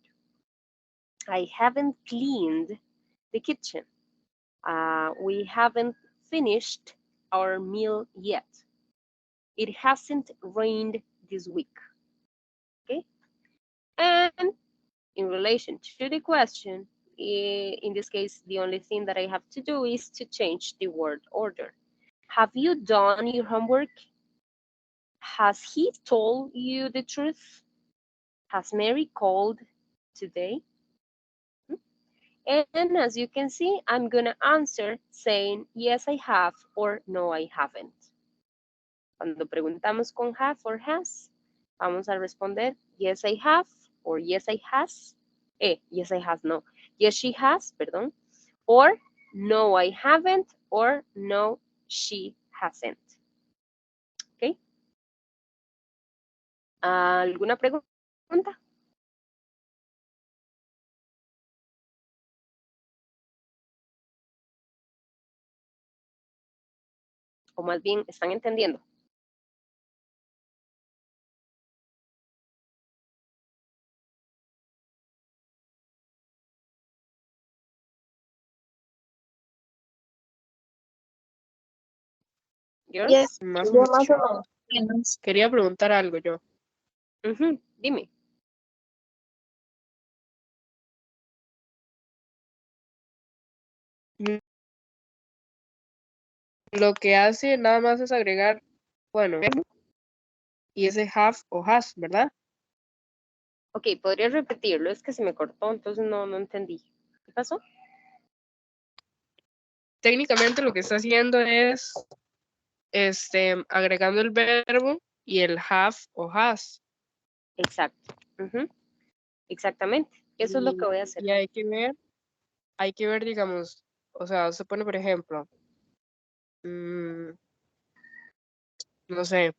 I haven't cleaned the kitchen. We haven't finished our meal yet. It hasn't rained this week. Okay? And in relation to the question, in this case, the only thing that I have to do is to change the word order. Have you done your homework? Has he told you the truth? Has Mary called today? And as you can see, I'm gonna answer saying yes, I have or no, I haven't. Cuando preguntamos con have or has, vamos a responder yes, I have or yes, I has. Yes, I have, no. Yes, she has, perdón. Or no, I haven't or no, she hasn't. ¿Ok? ¿Alguna pregunta? O más bien, ¿están entendiendo?
Yes,
Girls?
Más o
yo más o
menos.
menos.
Quería preguntar algo yo.
Dime.
Mm, Lo que hace nada más es agregar, bueno, y ese have o has, ¿verdad?
Ok, ¿podría repetirlo? Es que se me cortó, entonces no entendí. ¿Qué pasó?
Técnicamente lo que está haciendo es agregando el verbo y el have o has.
Exacto. Exactamente. Eso es lo que voy a hacer.
Y hay que ver, digamos, o sea, se pone, por ejemplo, no sé,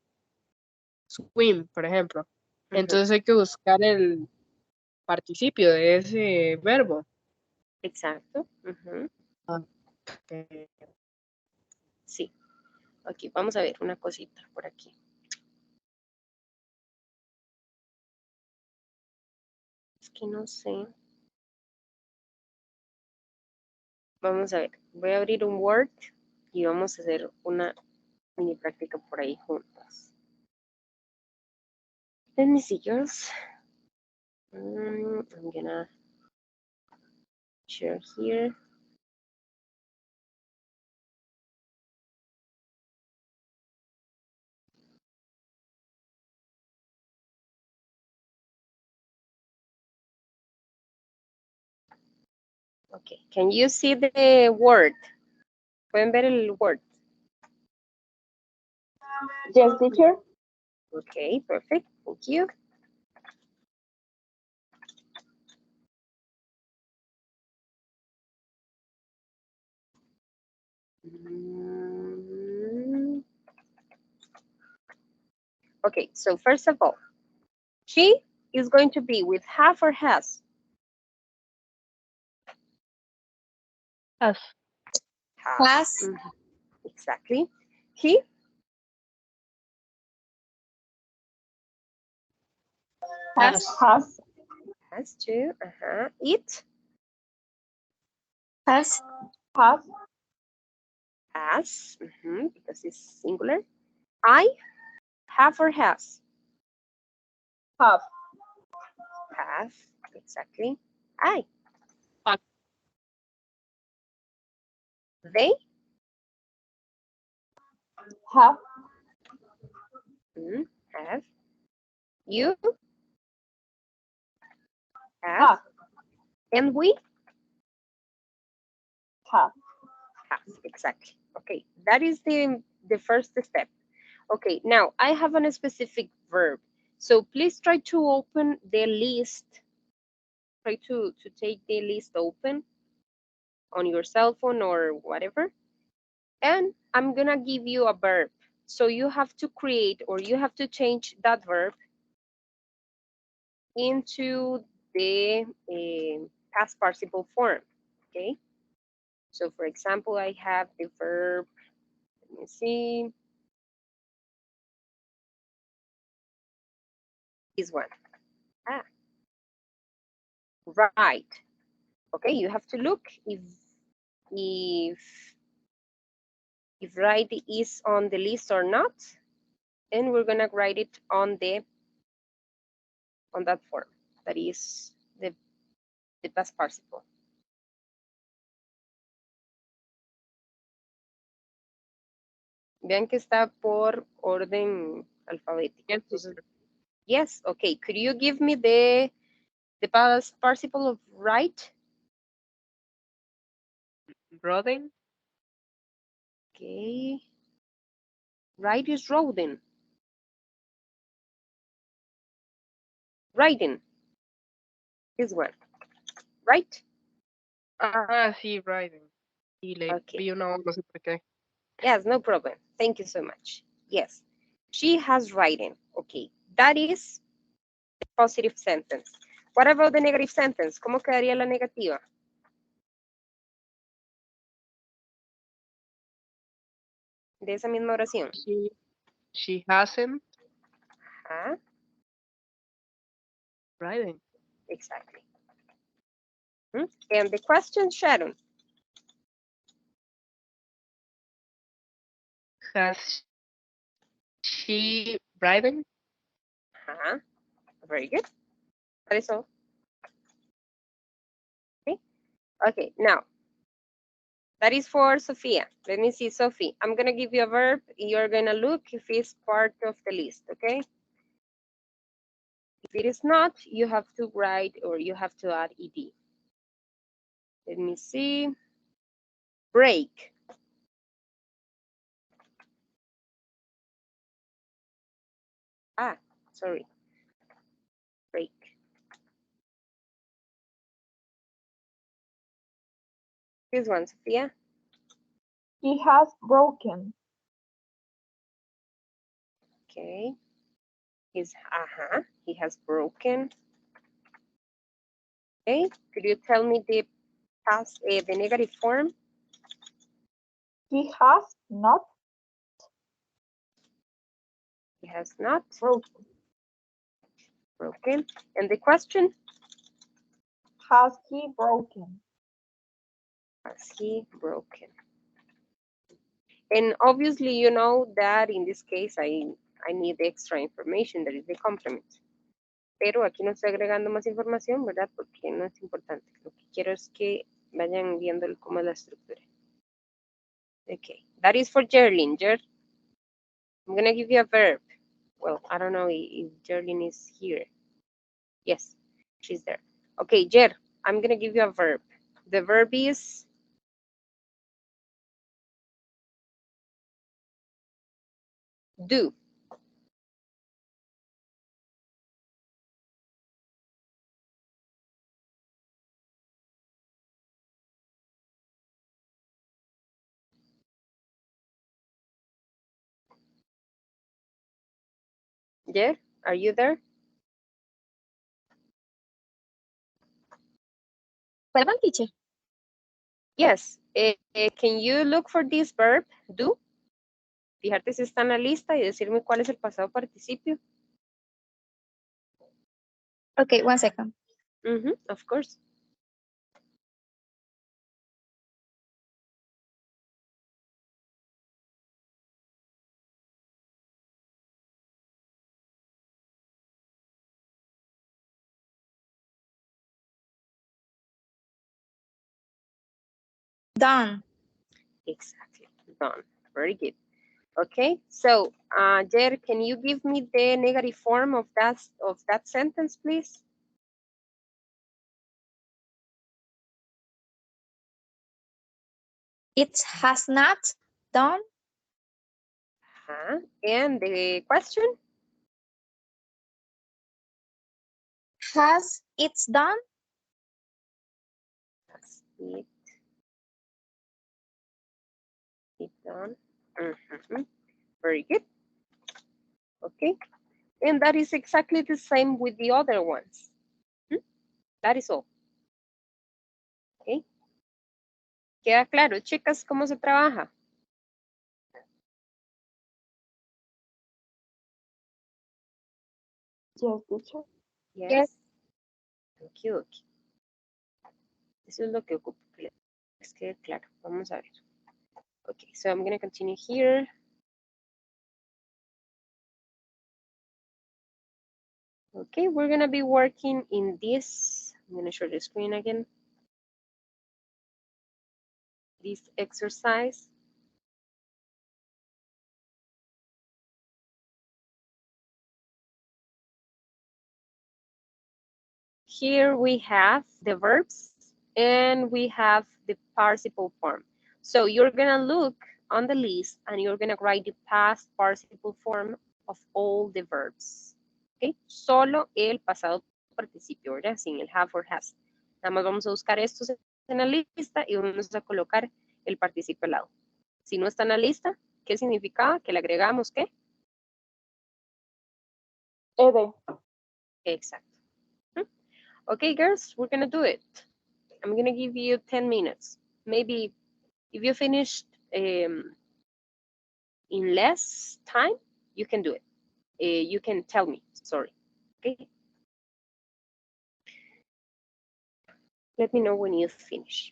swim, por ejemplo. Entonces hay que buscar el participio de ese verbo.
Exacto.
Eh,
Sí. Ok, vamos a ver una cosita por aquí. Es que no sé. Vamos a ver. Voy a abrir un Word y vamos a hacer una mini práctica por ahí juntas. Let me see, girls. I'm gonna share here. Okay, can you see the word? ¿Pueden ver el word?
Yes, teacher.
Okay, perfect. Thank you. Okay, so first of all, he is going to be with have or has?
Has.
Has.
Exactly. He
Has.
Has.
has to. It
Has.
Has.
has, because it's singular. I have or has?
Have.
Have, exactly. I.
Have.
They
Have.
have. You have.
Have.
And we
Have.
have, exactly. Okay, that is the first step. Okay, now I have a specific verb. So please try to open the list. Try to take the list open on your cell phone or whatever. And I'm gonna give you a verb. So you have to create or you have to change that verb into the past participle form, okay? So for example, I have the verb, let me see, this one. Right. Okay, you have to look if if right is on the list or not, and we're gonna write it on that form. That is the the past participle. Vean que está por orden alfabético.
Yes,
Entonces,
teacher.
yes, okay. Could you give me the past participle of right?
Rodent.
Okay. Right is rodent. Riding. This one. Right?
Ah, sí, riding. Y le
Okay.
vi una O, no sé por qué.
Yes, no problem. Thank you so much. Yes. She has riding. Okay. That is the positive sentence. What about the negative sentence? ¿Cómo quedaría la negativa? De esa misma oración.
She hasn't
Ah,
riding.
exactly. And the question, Sharon.
Has she riding?
Very good. That is all. Okay. Okay. Now, that is for Sophia. Let me see, Sophie. I'm going to give you a verb. You're going to look if it's part of the list, okay? If it is not, you have to write or you have to add ed. Let me see. Break. Ah, sorry. Break. This one, Sophia.
He has broken.
Okay. He has broken. Okay. Could you tell me the past, the negative form?
He has not
He has not
broken.
broken. And the question?
Has he broken?
Has he broken? And obviously, you know that in this case, I need extra information, that is the complement. Pero aquí no estoy agregando más información, ¿verdad? Porque no es importante. Lo que quiero es que vayan viendo cómo es la estructura. Okay, that is for Gerlin. I'm going to give you a verb. Well, I don't know if Gerlin is here. Yes, she's there. Okay, Jer, I'm going to give you a verb. The verb is do. Jer, are you there?
Perdón, teacher.
Yes. Can you look for this verb, do? Fijarte si está en la lista y decirme cuál es el pasado participio.
Okay, 1 second.
Of course.
Done.
Exactly. Done. Very good. Okay. So, Jer, can you give me the negative form of that sentence, please?
It has not done.
And the question?
Has it's done?
Has it done? Very good. Okay. And that is exactly the same with the other ones. That is all. Okay. ¿Queda claro, chicas, cómo se trabaja?
Yes, teacher.
Yes.
Yes.
Okay. Eso es lo que ocupo, que les quede claro. Vamos a ver. Okay, so I'm going to continue here. Okay, we're going to be working in this I'm going to share the screen again. This exercise. Here we have the verbs and we have the participle form. So you're gonna look on the list and you're gonna write the past participle form of all the verbs. Okay, solo el pasado participio, ¿verdad? Sin el have or has. Nada más vamos a buscar estos en la lista y vamos a colocar el participio al lado. Si no está en la lista, ¿qué significaba? Que le agregamos ¿qué?
Ede.
Exacto. Okay, girls, we're gonna do it. I'm gonna give you 10 minutes. Maybe if you finished in less time, you can do it. You can tell me, sorry. Okay. Let me know when you finish.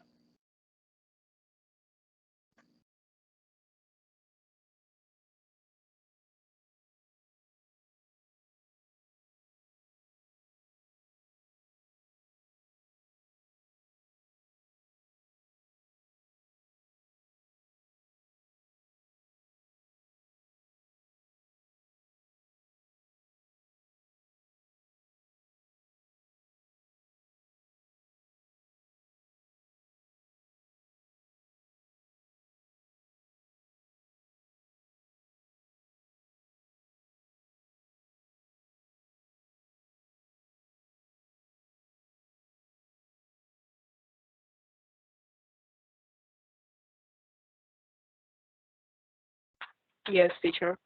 Yes, teacher.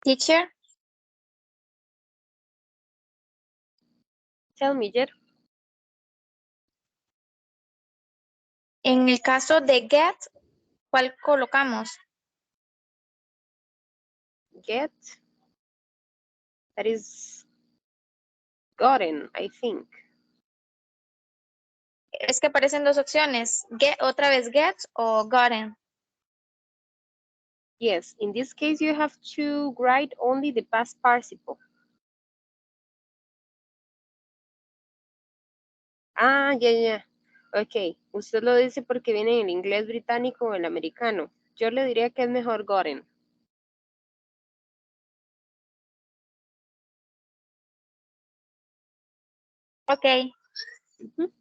Teacher,
Tell me, Jer.
en el caso de get, ¿cuál colocamos?
Get. That is gotten, I think.
Es que aparecen dos opciones, get, otra vez get o gotten.
Yes, in this case you have to write only the past participle. Ah, ya. Ok, usted lo dice porque viene en el inglés británico o el americano. Yo le diría que es mejor gotten.
Ok.
Ujú.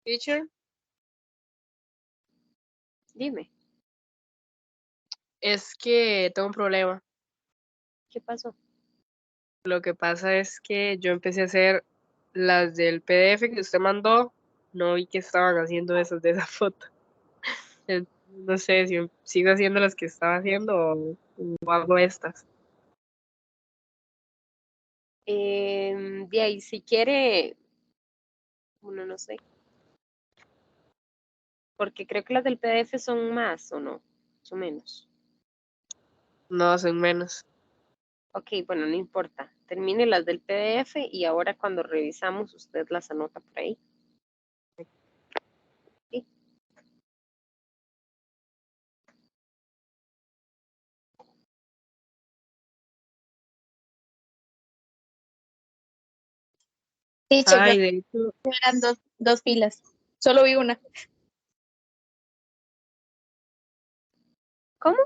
Teacher,
Dime,
es que tengo un problema.
¿qué pasó?
Lo que pasa es que yo empecé a hacer las del PDF que usted mandó, no vi que estaban haciendo esas de esa foto. No sé si sigo haciendo las que estaba haciendo o hago estas.
De ahí, si quiere, bueno, no sé, porque creo que las del PDF son más o no, son menos.
No, son menos.
Ok, bueno, no importa. Termine las del PDF y ahora cuando revisamos usted las anota por ahí. ¿Sí?
Teacher, yo
Ay, de hecho,
eran dos filas. Solo vi una.
¿Cómo?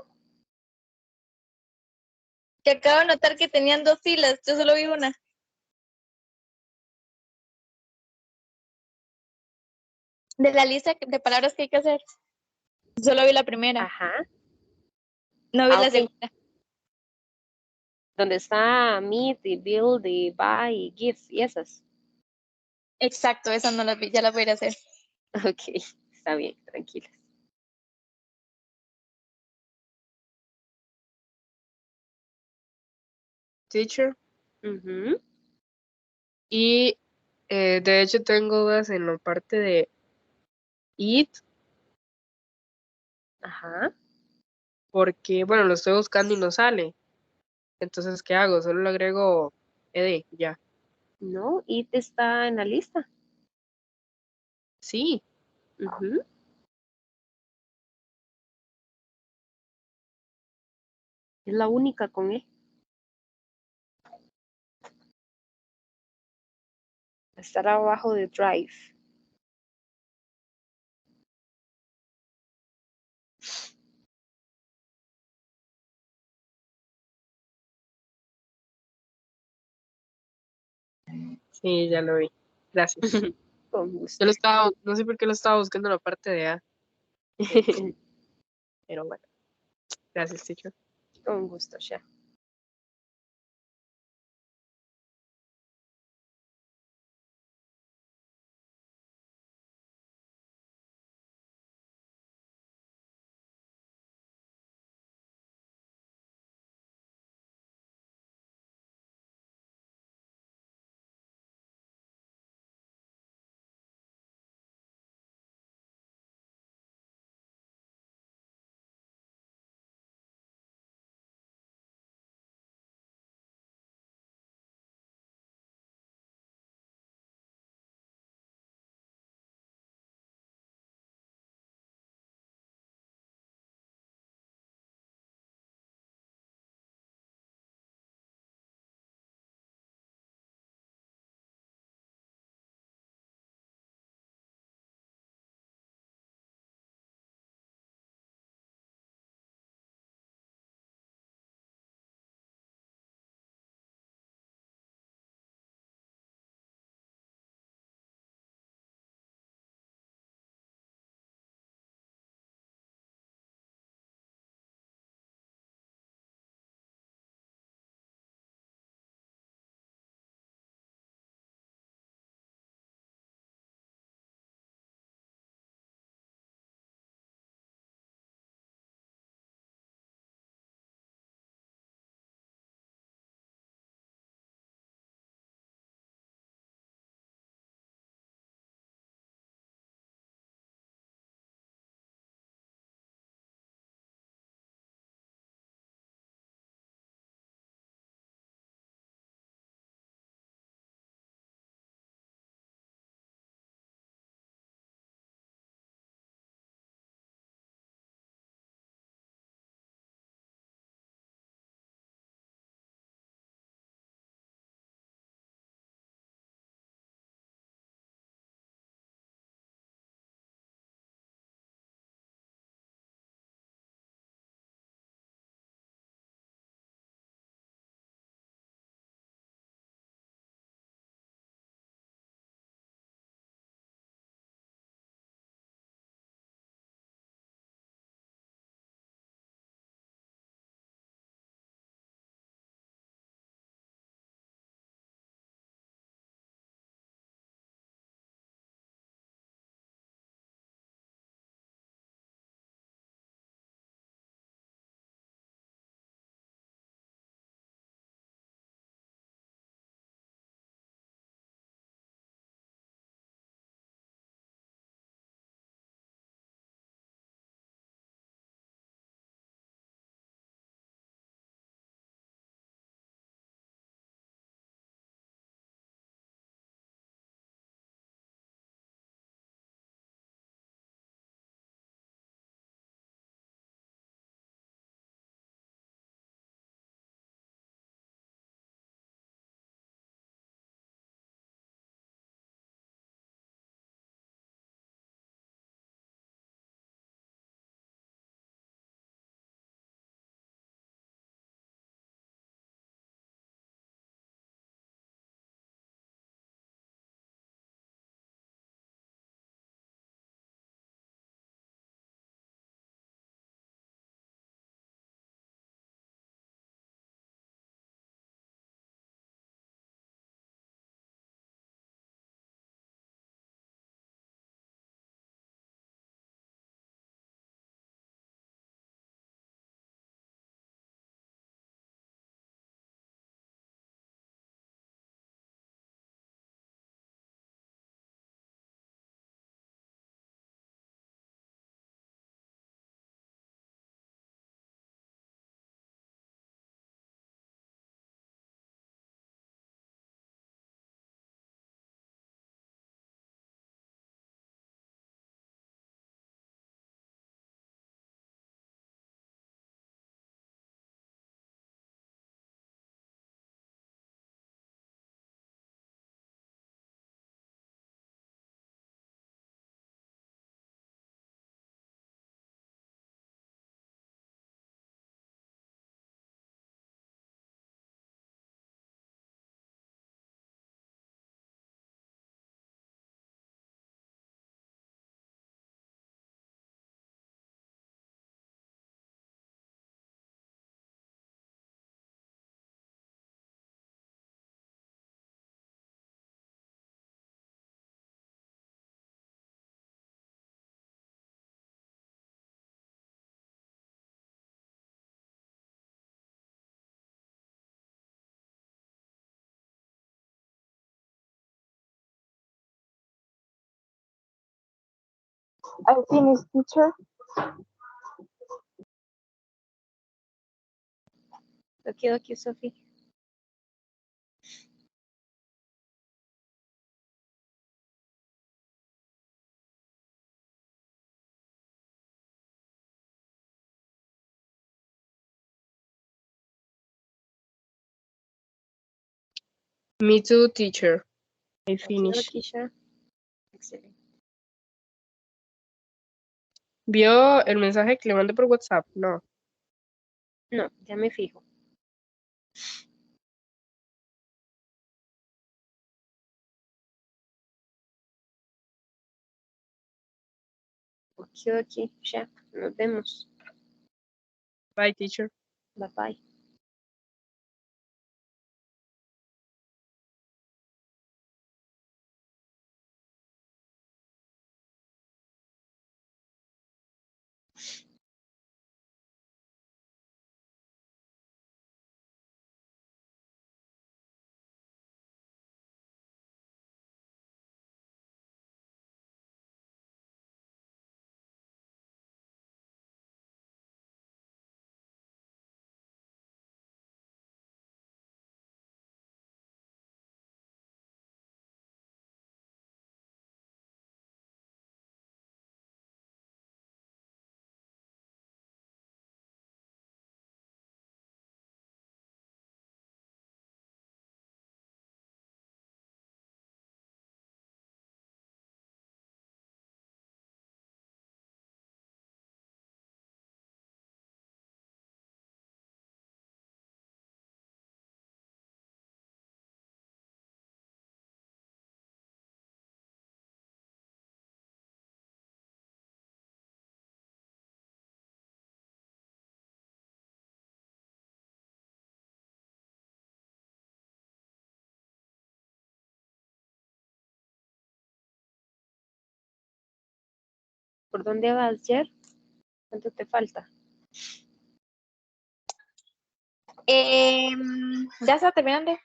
Que acabo de notar que tenían dos filas. Yo solo vi una. De la lista de palabras que hay que hacer, solo vi la primera,
Ajá.
no vi
Ah,
la
ok.
segunda.
Donde está meet, y build, y buy, y give, y esas.
Exacto, esas no las vi, ya las voy a ir a hacer.
Ok, está bien, tranquilas.
Teacher.
Ujú.
Y de hecho tengo dudas en la parte de it,
Ajá.
porque, bueno, lo estoy buscando y no sale. Entonces, ¿qué hago? Solo le agrego ed, ya.
No, it está en la lista.
Sí,
Ujú. Es la única con E. Estará abajo de drive.
sí, ya lo vi. Gracias.
Con
Yo
gusto.
lo estaba, no sé por qué lo estaba buscando en la parte de A, pero bueno, gracias, teacher.
Con gusto, ya.
I finished, teacher.
Okay, Sophie.
Me too, teacher. I finished.
Okay, Sha. Excelente.
¿Vio el mensaje que le mandé por WhatsApp? No.
No, ya me fijo. Ok, ya. Nos vemos.
Bye, teacher.
Bye bye. ¿Por dónde vas, Jer? ¿Cuánto te falta?
Ya está terminando.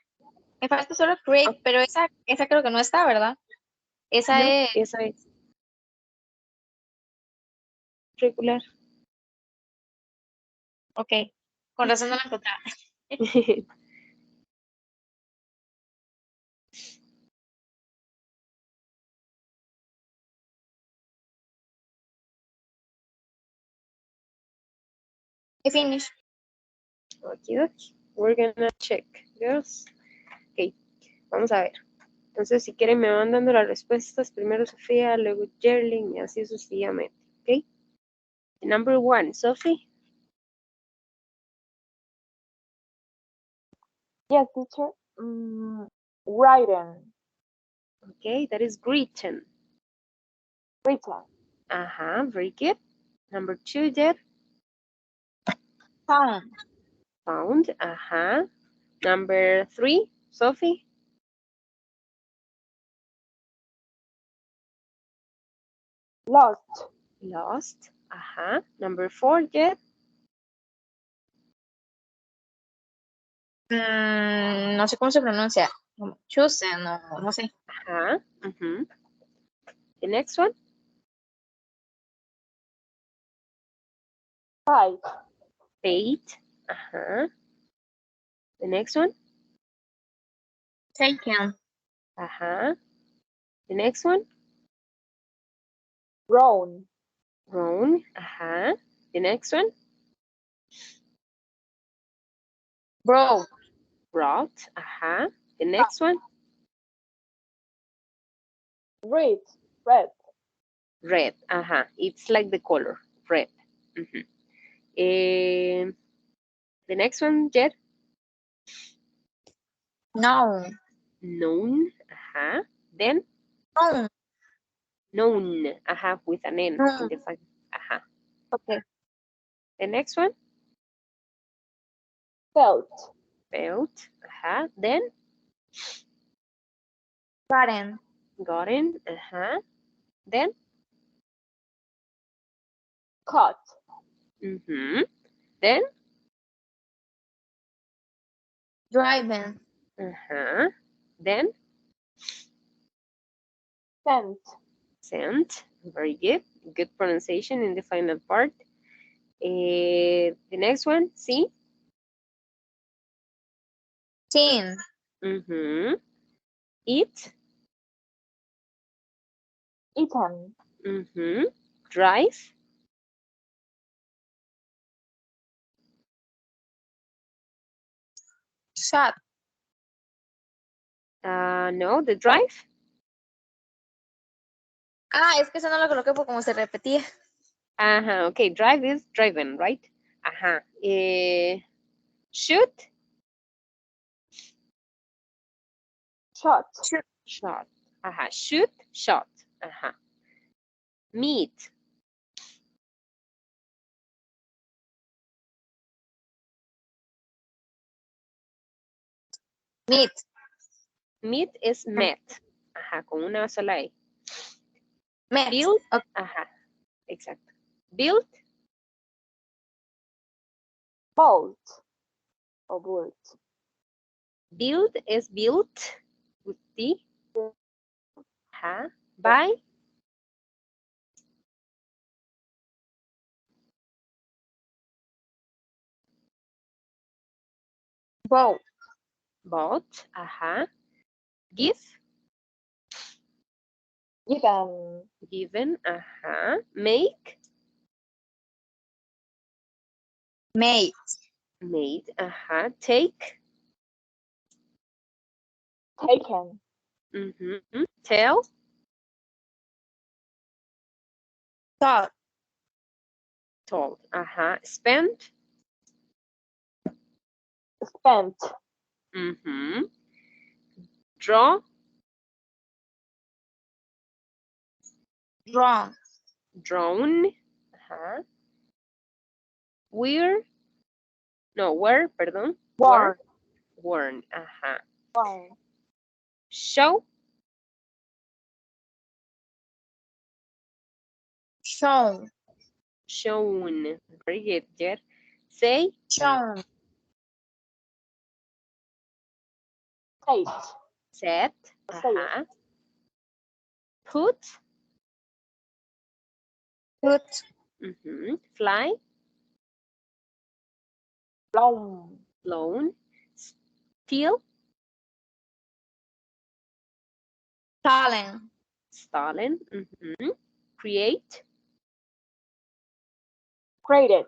Me falta solo create,
Ah,
pero esa creo que no está, ¿verdad? Esa
no,
es,
esa es regular.
ok, con razón no la encontraba. I finish.
Okay. We're gonna check, girls. Ok, vamos a ver. Entonces, si quieren, me van dando las respuestas. Primero Sofía, luego Jerlyn y así sucesivamente. Ok. Number one, Sophie.
Yes, teacher. Written.
Okay, that is written.
Written.
Very good. Number two, Jer.
Found.
Found. Number three, Sophie.
Lost.
Lost. Number four, Jer.
No sé cómo se pronuncia. Chosen, no sé.
The next one.
Fight.
Fate. The next one.
Taken.
The next one.
Grown.
Grown. The next one.
Broke.
Brought. The next one.
Red. Red.
Red. It's like the color. Red. The next one, Jed.
No.
Known. Then
No.
known. With an N in
No.
the front.
Okay.
The next one.
Felt.
Felt. Then
Gotten.
gotten. Then
Caught.
then
Driving.
then
Sent.
sent. Very good. Good pronunciation in the final part. The next one, see?
Seen.
Mm-hmm. Eat.
Eaten.
Mm-hmm. Drive.
Shot.
No, the drive.
Ah, es que eso no lo coloqué porque como se repetía.
Uh-huh. Okay, drive is driven, right? Uh-huh. Shoot.
Shot.
Shoot.
Shot. Uh-huh. Shoot. Shot. Uh-huh. Meet.
Meet.
Meet is met. Ajá, con una sola E.
Met.
Build.
Okay.
Ajá, exacto. Build.
Bolt. Or bolt.
Build is built with T. Ajá. By.
Bow.
Bought. Ajá. Give.
Given.
Given. Ajá. Make.
Made.
Made. Ajá. Take.
Taken.
Tell.
Taught.
Told. Ajá. Spend.
Spent.
Draw.
Drawn.
Drawn. Ajá. Wear. No, wear, perdón. Wear.
Worn.
Worn. Ajá.
Worn.
Show.
Shown.
Shown. Very good, Jer. Say.
Shown.
State.
Set.
Say it.
Ajá. Put.
Put.
Fly.
Blown.
Blown. Steal.
Talent.
Stolen. Create.
Created.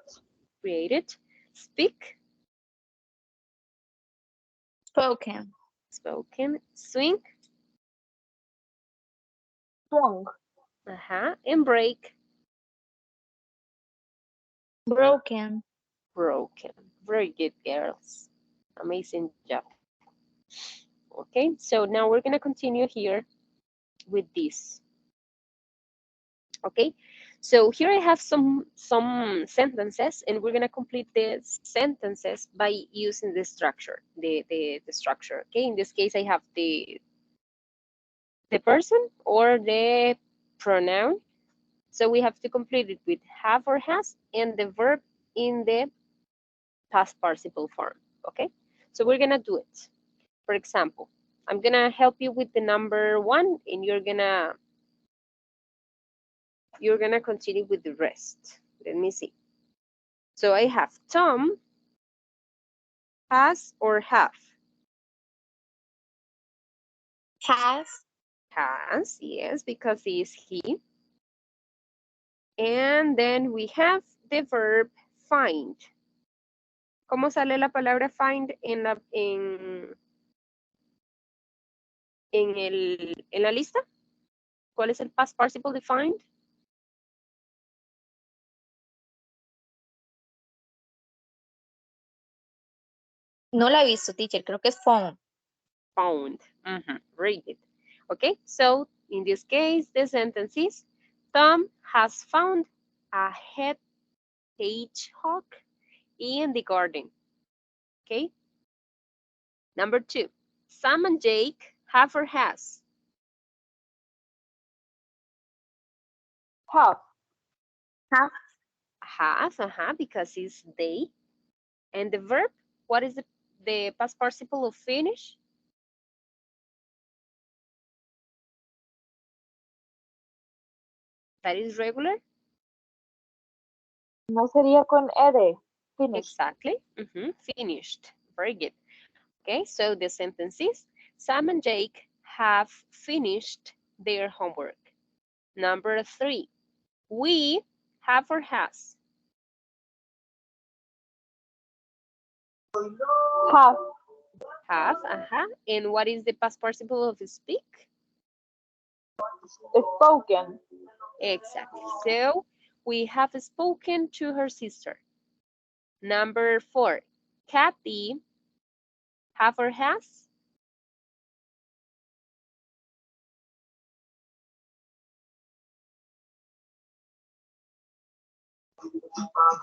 Created. Speak.
Spoken.
Spoken. Swing.
Swung.
Ajá. And break.
Broken.
Broken. Very good, girls. Amazing job. Okay, so now we're gonna continue here with this. Okay, so here I have some sentences, and we're gonna complete the sentences by using the structure, the structure. Okay, in this case I have the person or the pronoun. So we have to complete it with have or has and the verb in the past participle form. Okay, so we're gonna do it. For example, I'm gonna help you with the number 1, and you're gonna continue with the rest. Let me see. So I have Tom has or have.
Has.
Has, yes, because he is he. And then we have the verb find. ¿Cómo sale la palabra find en la lista? ¿Cuál es el past participle de find?
No la he visto, teacher. Creo que es found.
Found. Very good. Okay, so in this case, the sentence is Tom has found a hedgehog in the garden. Okay. Number 2, Sam and Jake have or has.
Have.
Have.
Has, because it's they. And the verb, what is the past participle of finish? That is regular.
No sería con ed. Finish.
Exactly. Finished. Very good. Okay, so the sentence is Sam and Jake have finished their homework. Number 3, we have or has.
Have.
Have, And what is the past participle of speak?
Spoken.
Exactly. So we have spoken to her sister. Number 4, Kathy have or has?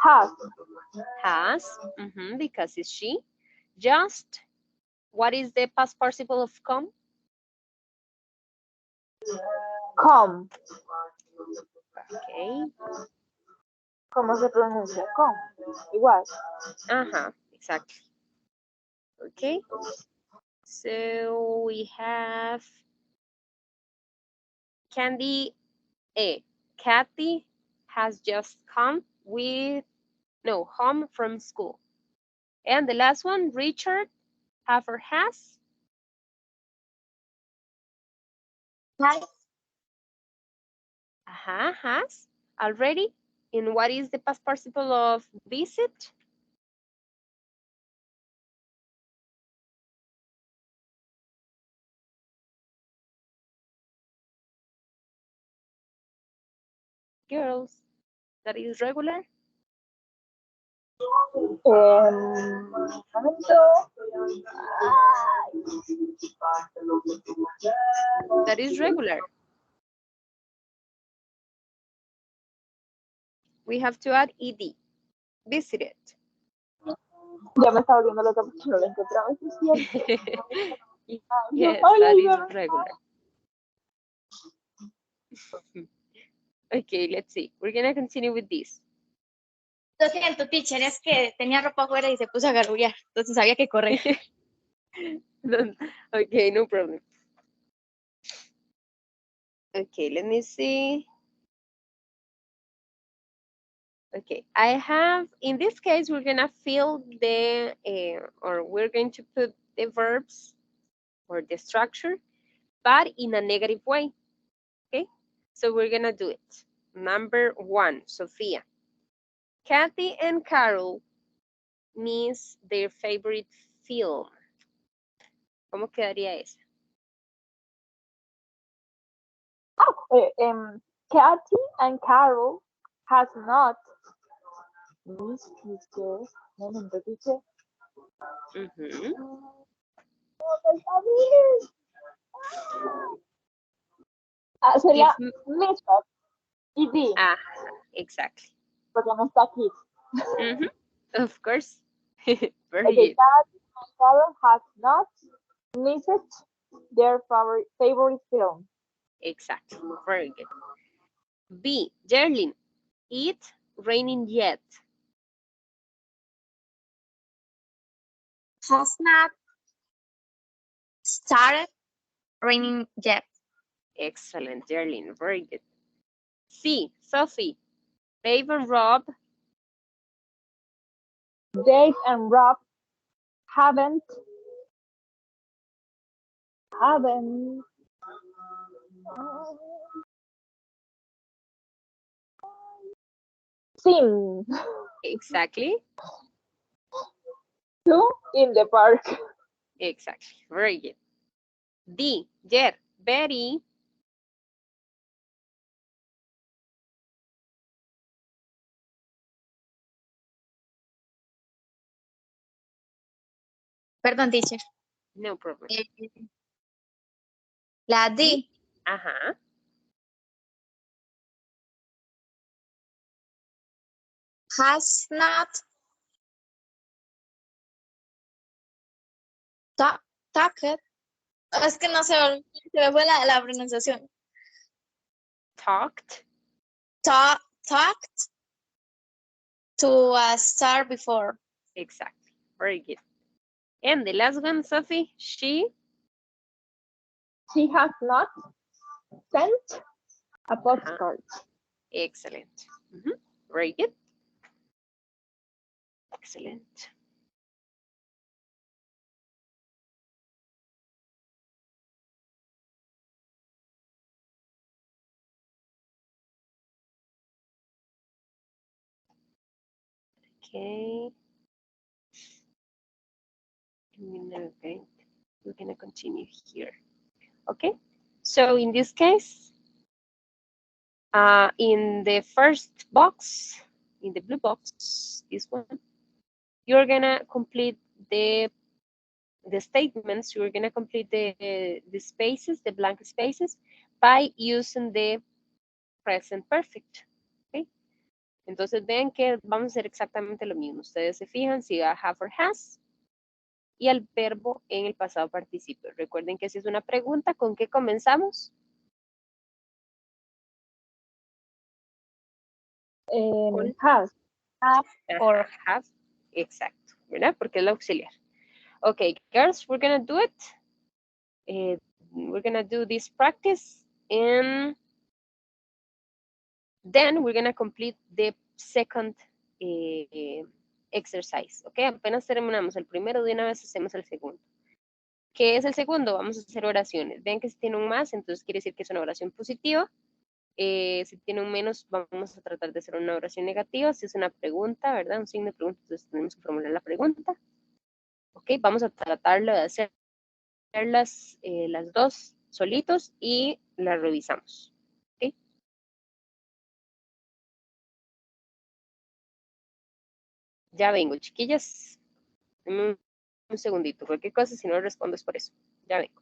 Has.
Has, because it's she. Just, what is the past participle of come?
Come.
Okay.
¿Cómo se pronuncia? Come. Igual.
Exactly. Okay. So we have Candy A. Kathy has just come with home from school. And the last one, Richard, have or has?
Has.
Has already. And what is the past participle of visit? Girls, that is regular.
Momento.
That is regular. We have to add ed. Visited.
Ya me está volviendo loca porque no lo encontraba. Es cierto.
Yes,
Ay,
that is
ayúdame.
regular. Okay, let's see. We're gonna continue with this.
Lo siento, teacher, es que tenía ropa afuera y se puso a garullar, entonces había que correr.
Okay, no problem. Okay, let me see. Okay, I have, in this case, we're gonna fill the, or we're going to put the verbs or the structure, but in a negative way, okay? So we're gonna do it. Number 1, Sophia. Kathy and Carol miss their favorite film. ¿Cómo quedaría eso?
Kathy and Carol has not missed Mr. Momento, teacher. Sería Mr. ED.
Exactly.
Porque no está aquí.
Of course. Very
Okay,
good.
Kathy and Carol has not missed their favorite film.
Exactly. Very good. B. Jerlin. It raining yet.
Has not started raining yet.
Excellent, Jerlin. Very good. C. Sophie. Dave and Rob.
Dave and Rob haven't seen
Exactly.
two in the park.
Exactly. Very good. D. Jer. Betty.
Perdón, teacher.
No problem.
La D. Has not talked. Es que no se me fue la pronunciación.
Talked.
Talked to a star before.
Exactly. Very good. And the last one, Sophie.
She has not sent a postcard.
Excellent. Very good. Excellent. Okay. Okay. We're gonna continue here. Okay. So in this case, in the first box, in the blue box, this one, you're gonna complete the the statements. You're gonna complete the spaces, the blank spaces, by using the present perfect. Okay. Entonces vean que vamos a hacer exactamente lo mismo. Ustedes se fijan si va have or has y el verbo en el pasado participio. Recuerden que si es una pregunta, ¿con qué comenzamos? Con
Has.
Have or
have. Exacto, ¿verdad? Porque es la auxiliar. Okay, girls, we're gonna do it. We're gonna do this practice and then we're gonna complete the second exercise. Okay, apenas terminamos el primero, de una vez hacemos el segundo. ¿Qué es el segundo? Vamos a hacer oraciones. Ven que si tiene un más, entonces quiere decir que es una oración positiva. Si tiene un menos, vamos a tratar de hacer una oración negativa. Si es una pregunta, ¿verdad? Un signo de pregunta, entonces tenemos que formular la pregunta. Ok, vamos a tratarlo de hacer las dos solitos y las revisamos. ¿Ok? Ya vengo, chiquillas. Dame un segundito. Cualquier cosa, si no respondo es por eso. Ya vengo.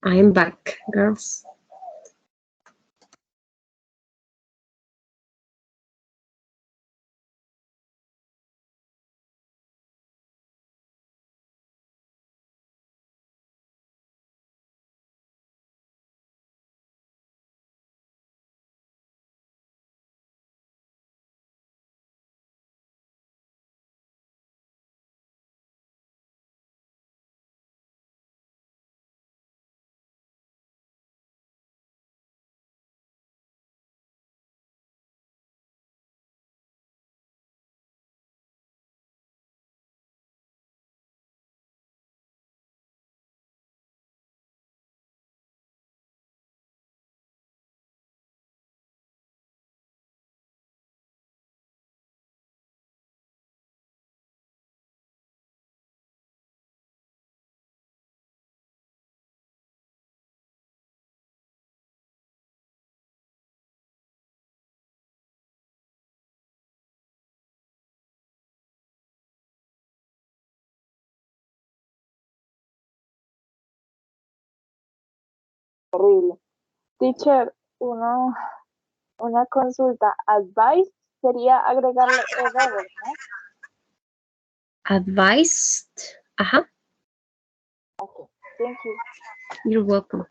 I'm back, girls.
Horrible. Teacher, una consulta. Advice sería agregarle ED, ¿no?
Advised. Ajá.
Okay, thank you.
You're welcome.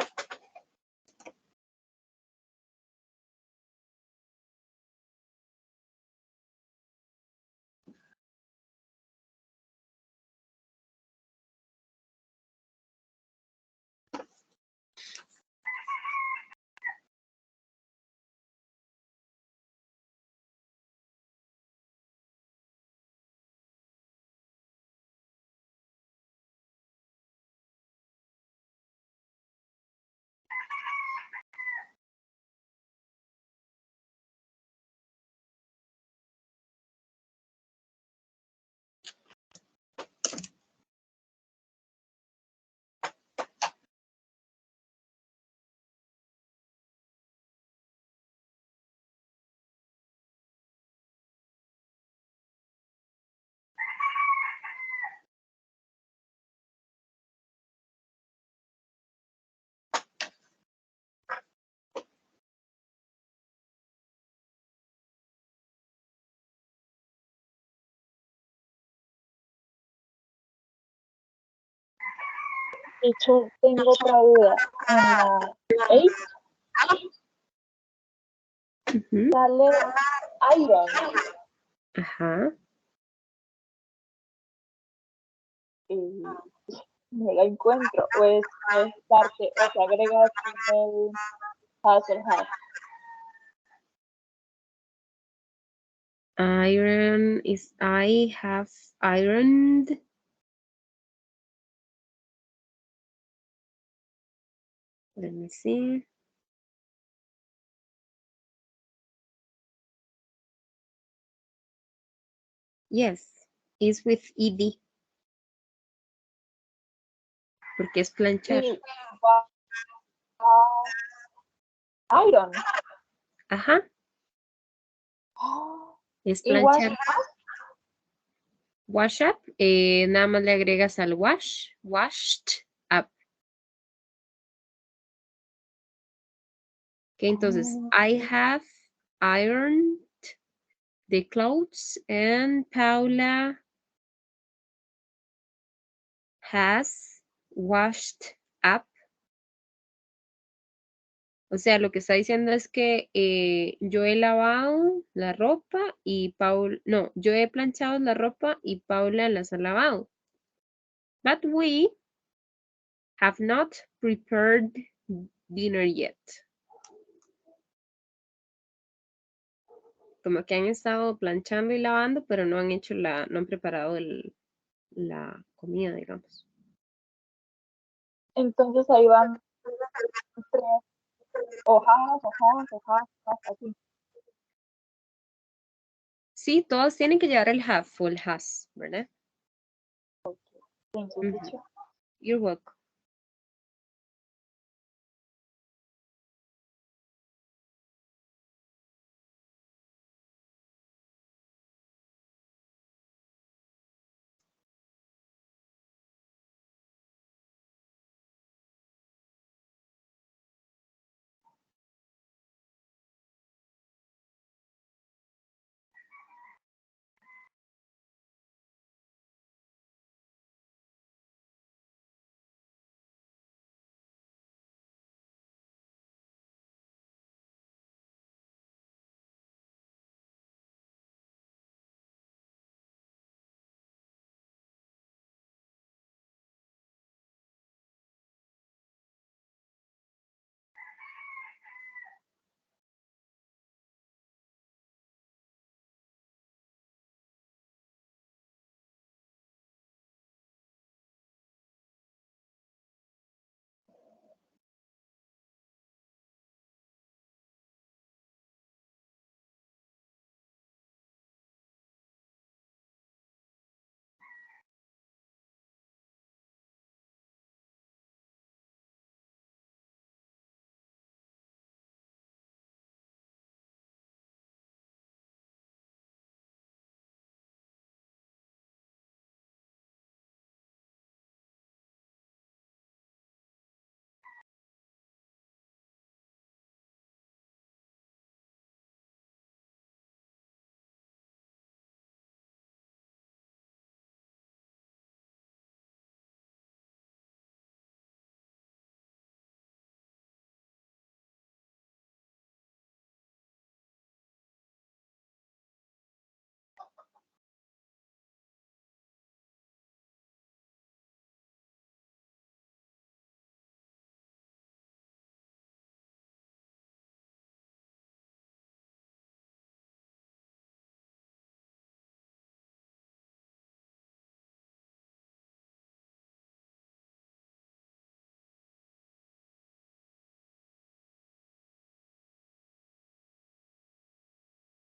Teacher, tengo otra duda. En la 8
Ujú.
sale iron
Ajá.
y no la encuentro. O es parte, o se agrega después del has or have.
Iron is I have ironed. Let me see. Yes, is with ed. Porque es planchar.
Y va iron.
Ajá.
Oh,
Es
y wash
planchar.
up.
Wash up. Nada más le agregas al wash. Washed up. Okay, entonces, I have ironed the clothes and Paula has washed up. O sea, lo que está diciendo es que yo he lavado la ropa y Paul, no, yo he planchado la ropa y Paula las ha lavado. But we have not prepared dinner yet. Como que han estado planchando y lavando, pero no han hecho no han preparado la comida, digamos.
Entonces ahí van tres hojas, así.
Sí, todos tienen que llevar el have o el has, ¿verdad?
Thank you,
Ujú.
teacher.
You're welcome.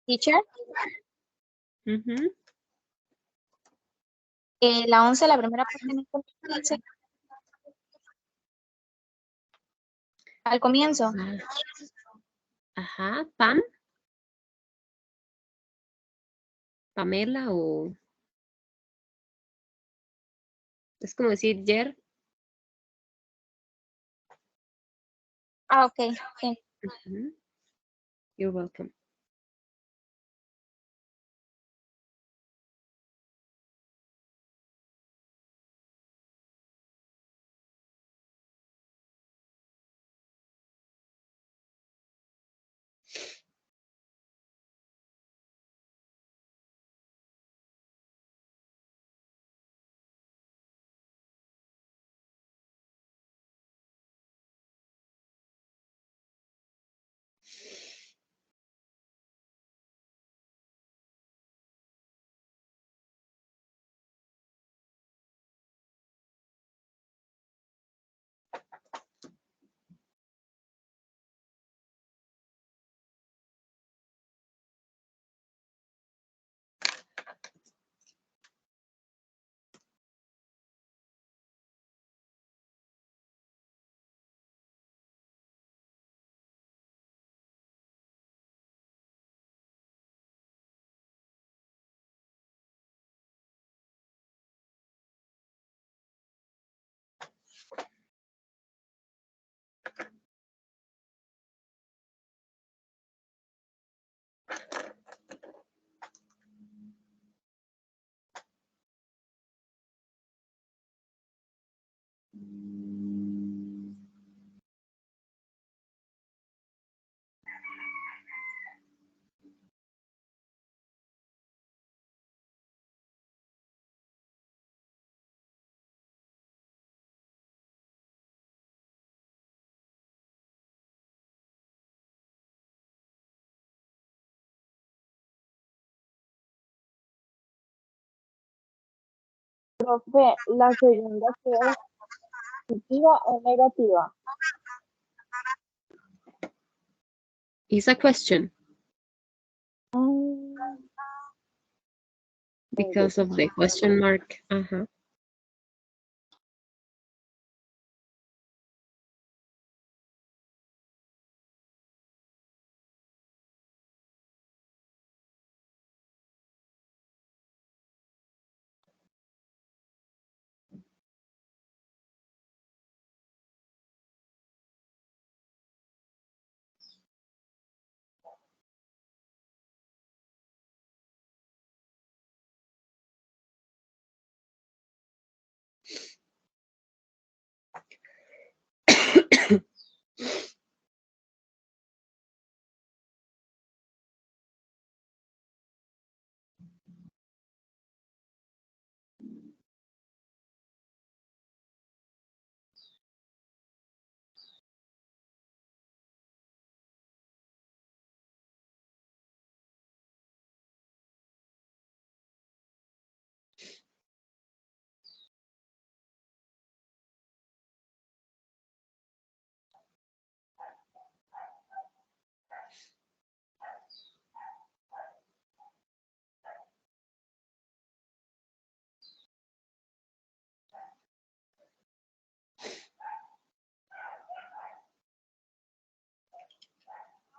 Teacher,
Mhm.
la 11, la primera parte en que dice al comienzo.
Ah, ajá, Pam, Pamela o es como decir Jer.
Ah, ok, sí.
Mhm. You're welcome.
Profe, la segunda que es positiva o negativa.
It's a question
Mm, maybe.
because of the question mark. Uh-huh.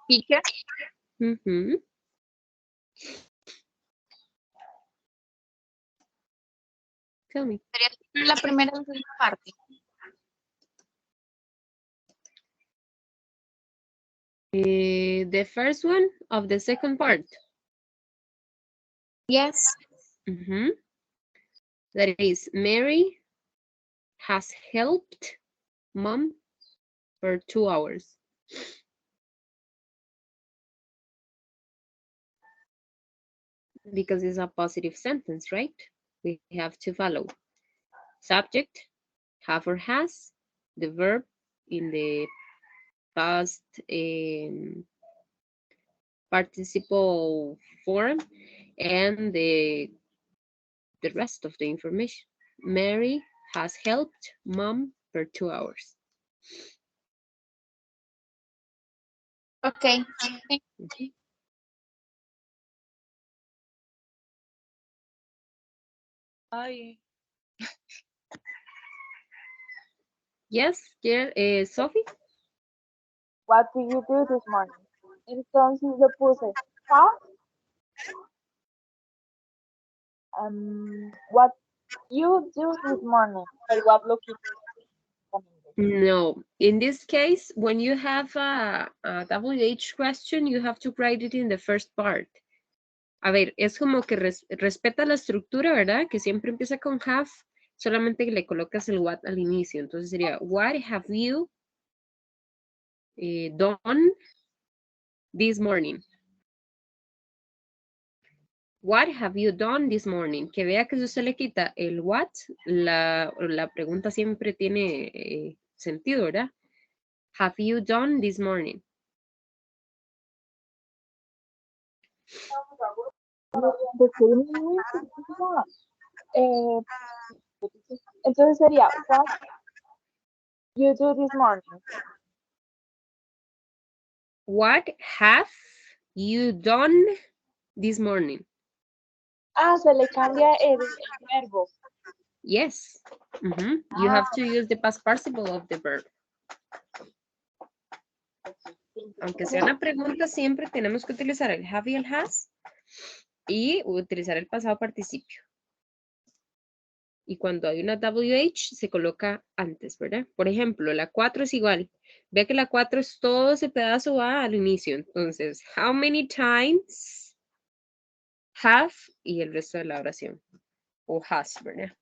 Teacher,
Mhm. Tell me.
sería la primera y segunda parte.
The first one of the second part.
Yes.
Mhm. That is, Mary has helped mom for 2 hours. Because it's a positive sentence, right? We have to follow. Subject, have or has, the verb in the past participle form, and the rest of the information. Mary has helped mom for 2 hours.
Okay.
Mhm.
Ay,
Yes, girl, Sophie?
What do you do this morning? Entonces le puse, have, what you do this morning. El what lo quito en inglés.
No. In this case, when you have a WH question, you have to write it in the first part. A ver, es como que respeta la estructura, ¿verdad? Que siempre empieza con have, solamente que le colocas el what al inicio. Entonces sería, what have you done this morning? What have you done this morning? Que vea que si usted le quita el what, la pregunta siempre tiene sentido, ¿verdad? Have you done this morning?
Eh, entonces sería, what you do this morning.
What have you done this morning?
Ah, se le cambia el verbo.
Yes. You have to use the past participle of the verb. Aunque sea una pregunta, siempre tenemos que utilizar el have y el has y utilizar el pasado participio. Y cuando hay una WH se coloca antes, ¿verdad? Por ejemplo, la 4 es igual. Ve que la 4 es todo ese pedazo va al inicio. Entonces, how many times have y el resto de la oración. O has, ¿verdad?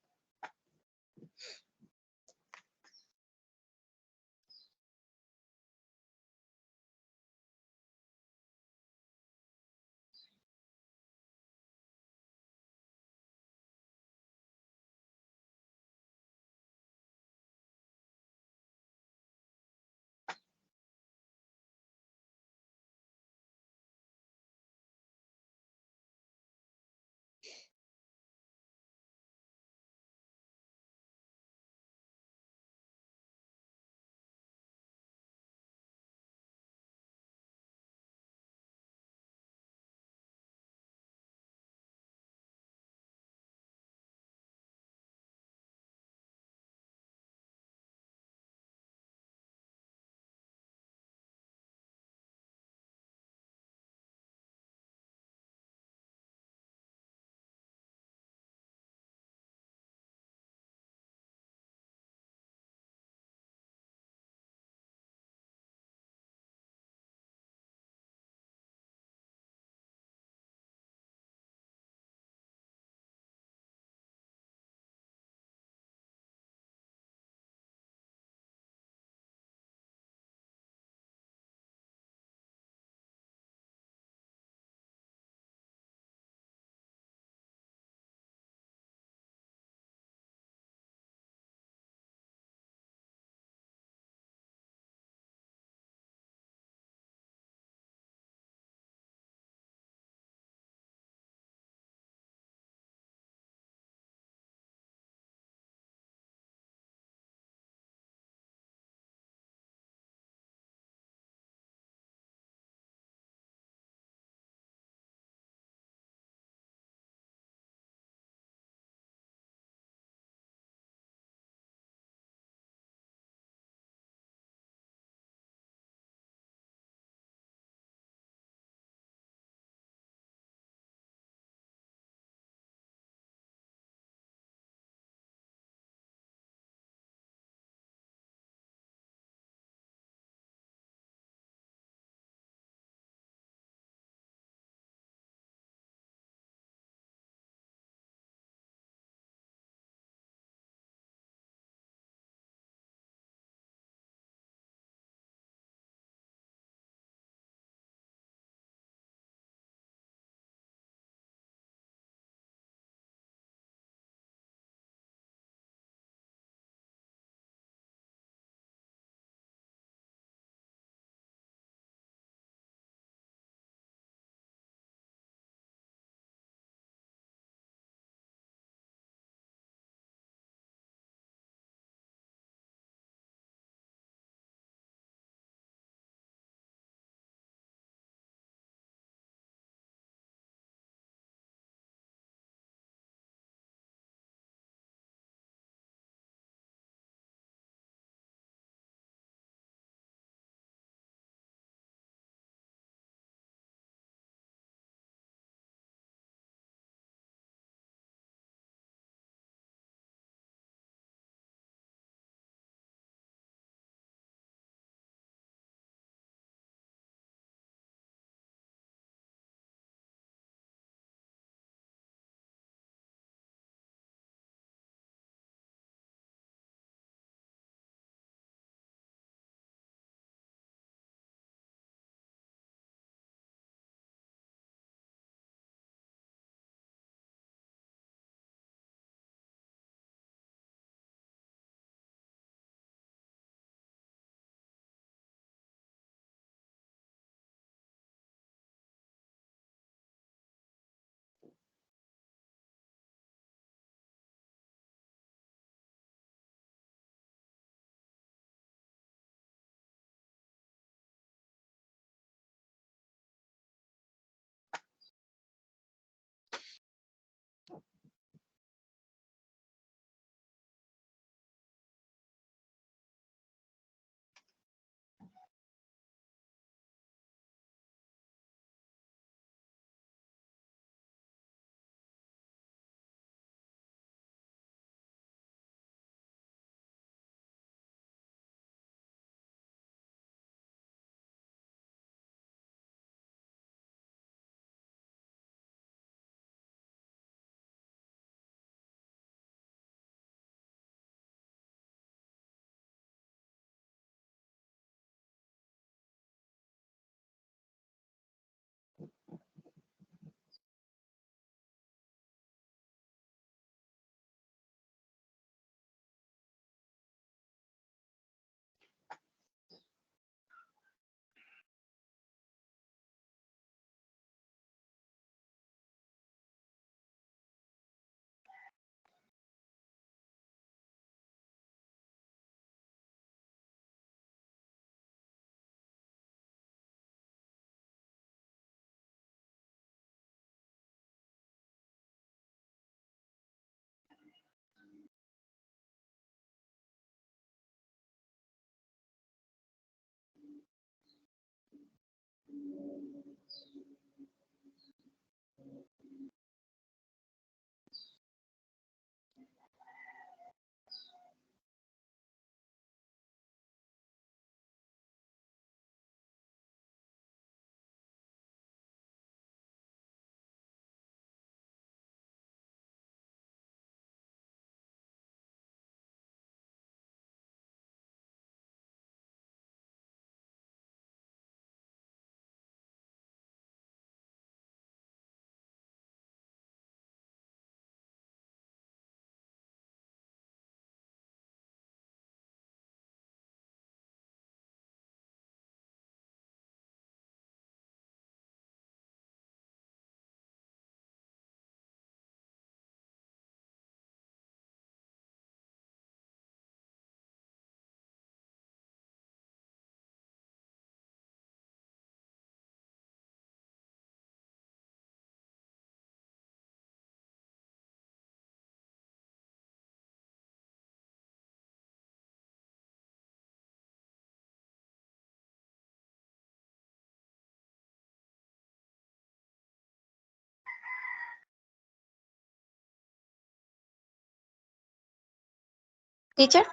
Teacher,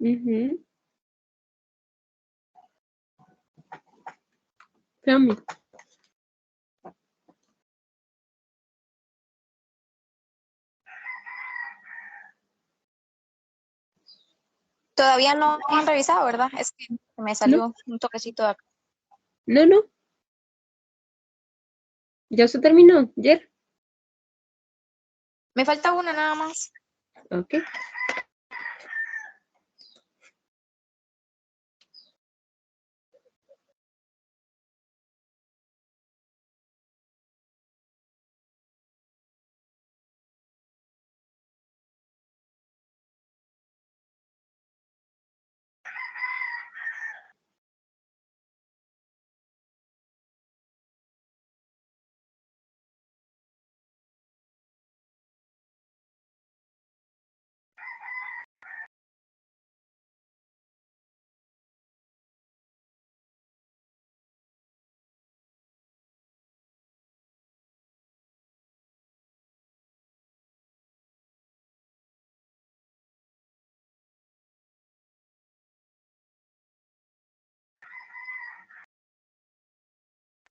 Mm-hmm. Tell me.
todavía no han revisado, ¿verdad? Es que me
No,
salió un toquecito de acá.
no, no. Ya se terminó, Jer.
Me falta una nada más.
Ok.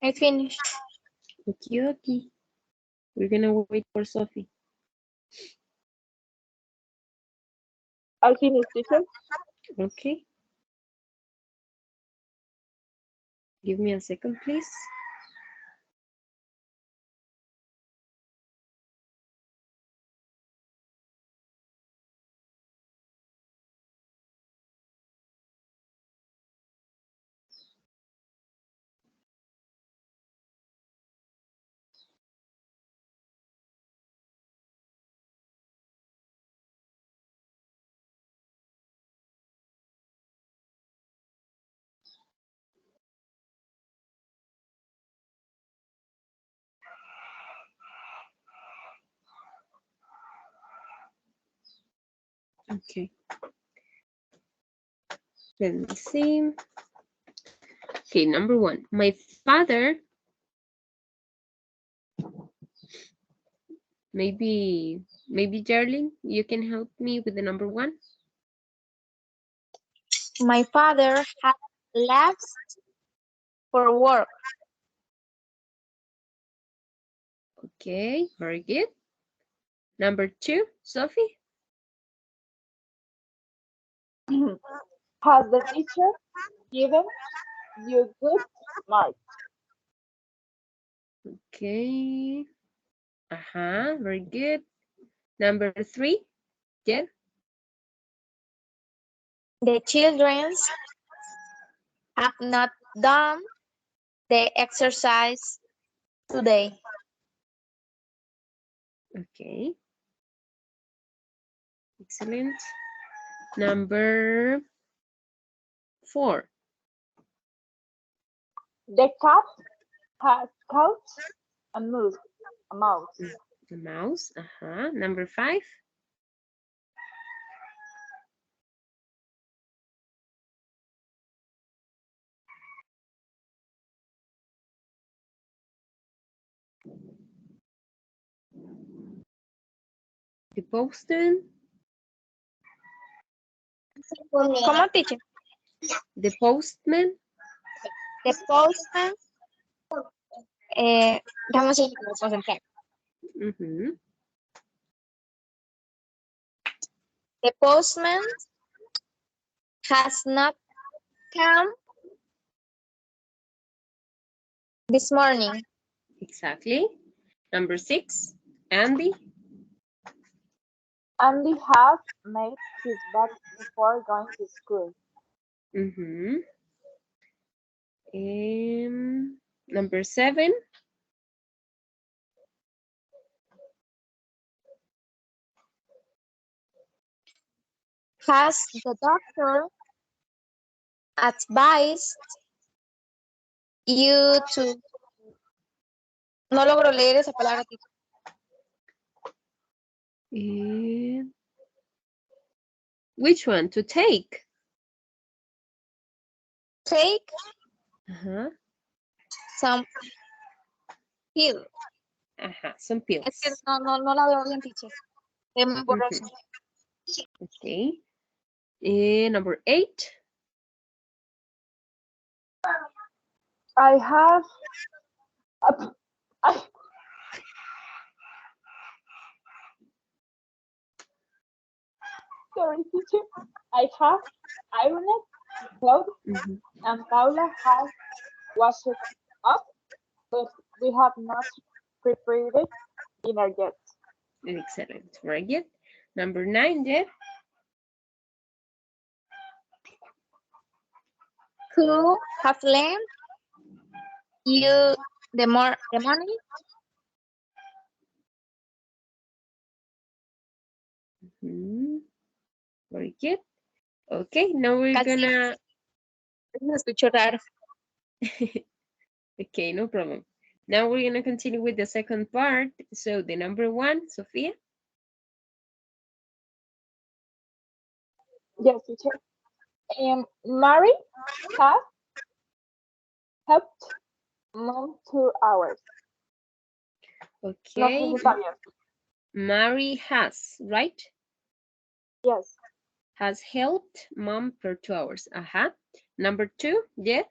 I finished.
Okie dokie. We're gonna wait for Sophie.
I finished, teacher.
Okay. Give me a second, please. Okay. Let me see. Okay, number one. My father, maybe Jarlene, you can help me with the number one.
My father had left for work.
Okay, very good. Number two, Sophie.
Has the teacher given you good marks?
Okay. Very good. Number three, Jen.
The children have not done the exercise today.
Okay, excellent. Number four,
The cat has caught a mouse. A mouse.
the mouse. Number five, The postman.
¿Cómo, teacher?
The postman.
The postman. Dame un segundo que me concentrar.
Mhm.
The postman has not come this morning.
Exactly. Number 6. Andy.
Andy has made his bed before going to school.
Mhm. Number 7.
Has the doctor advised you to... No logro leer esa palabra, teacher.
Which one to take?
Take
Ajá.
some pill.
Ajá. Some
Es que
pills.
no la veo bien, teacher. Es muy borroso.
Okay. Number 8.
I have I, sorry, teacher. I have ironed clothes
Mhm.
and Paula has washed up, but we have not prepared dinner yet.
Excellent. Very good. Number 9, Jeff.
Who have lent you the money?
Very good. Okay, now we're
Casi
gonna.
me escucho raro.
Okay, no problem. Now we're gonna continue with the second part. So the number 1, Sophia.
Yes, teacher. Mary has helped mom 2 hours. Not
Okay,
necessarious.
Mary has, right?
Yes.
Has helped mom for 2 hours. Aha. Number 2, yeah.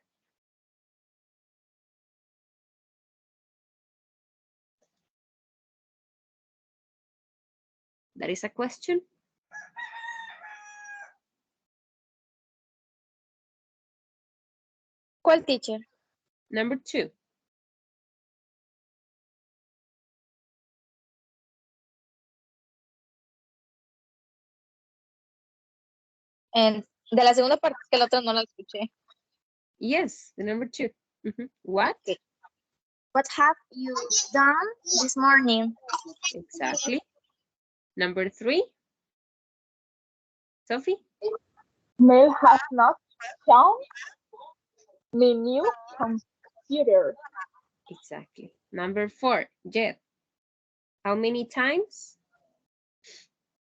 That is a question.
¿Cuál, teacher?
Number 2.
De la segunda parte, que la otra no la escuché.
Yes, the number 2. What?
Okay. What have you done this morning?
Exactly. Number 3, Sophie.
Mel has not shown me new computer.
Exactly. Number 4, Jeff. How many times?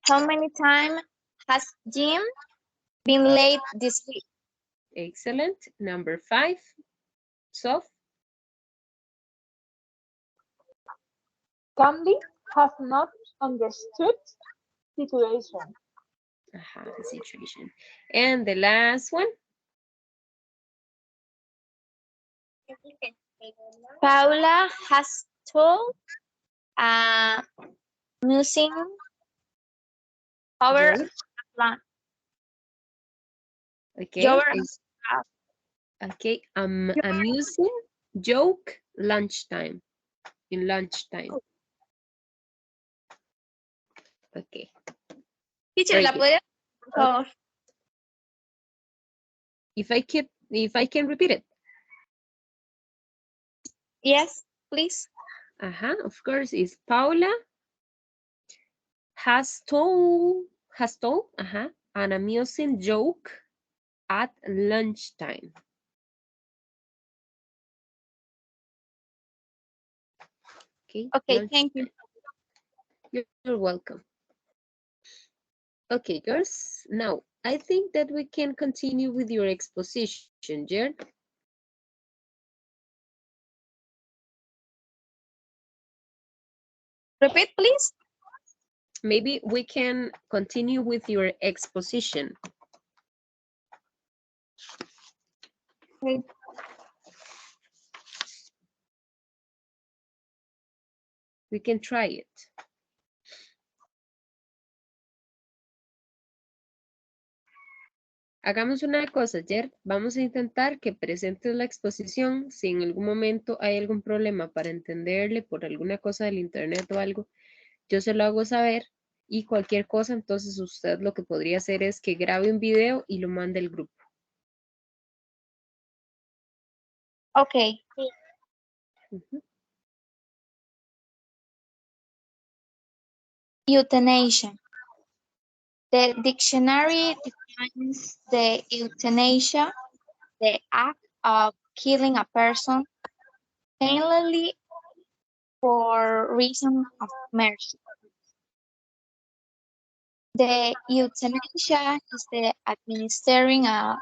How many times has Jim been late this week?
Excellent. Number 5, Soph.
Candy has not understood situation.
Aha, the situation. And the last one.
Paula has told a amusing over
Joke.
lunch.
Okay.
Over
Okay. Amusing joke lunchtime. In lunchtime. Okay.
teacher,
Very
¿la
good.
puede, por favor?
If I can repeat it.
Yes, please.
Of course, is Paula has told an amusing joke at lunchtime. Okay,
Okay, thank you.
You're welcome. Okay, girls. Now, I think that we can continue with your exposition, Jared.
Repeat, please.
Maybe we can continue with your exposition.
Okay.
We can try it. Hagamos una cosa, Jer. Vamos a intentar que presentes la exposición. Si en algún momento hay algún problema para entenderle por alguna cosa del internet o algo, yo se lo hago saber. Y cualquier cosa, entonces usted lo que podría hacer es que grabe un video y lo mande al grupo.
Okay.
Ujú.
Euthanasia. The dictionary defines the euthanasia, the act of killing a person painlessly for reason of mercy. The euthanasia is the administering a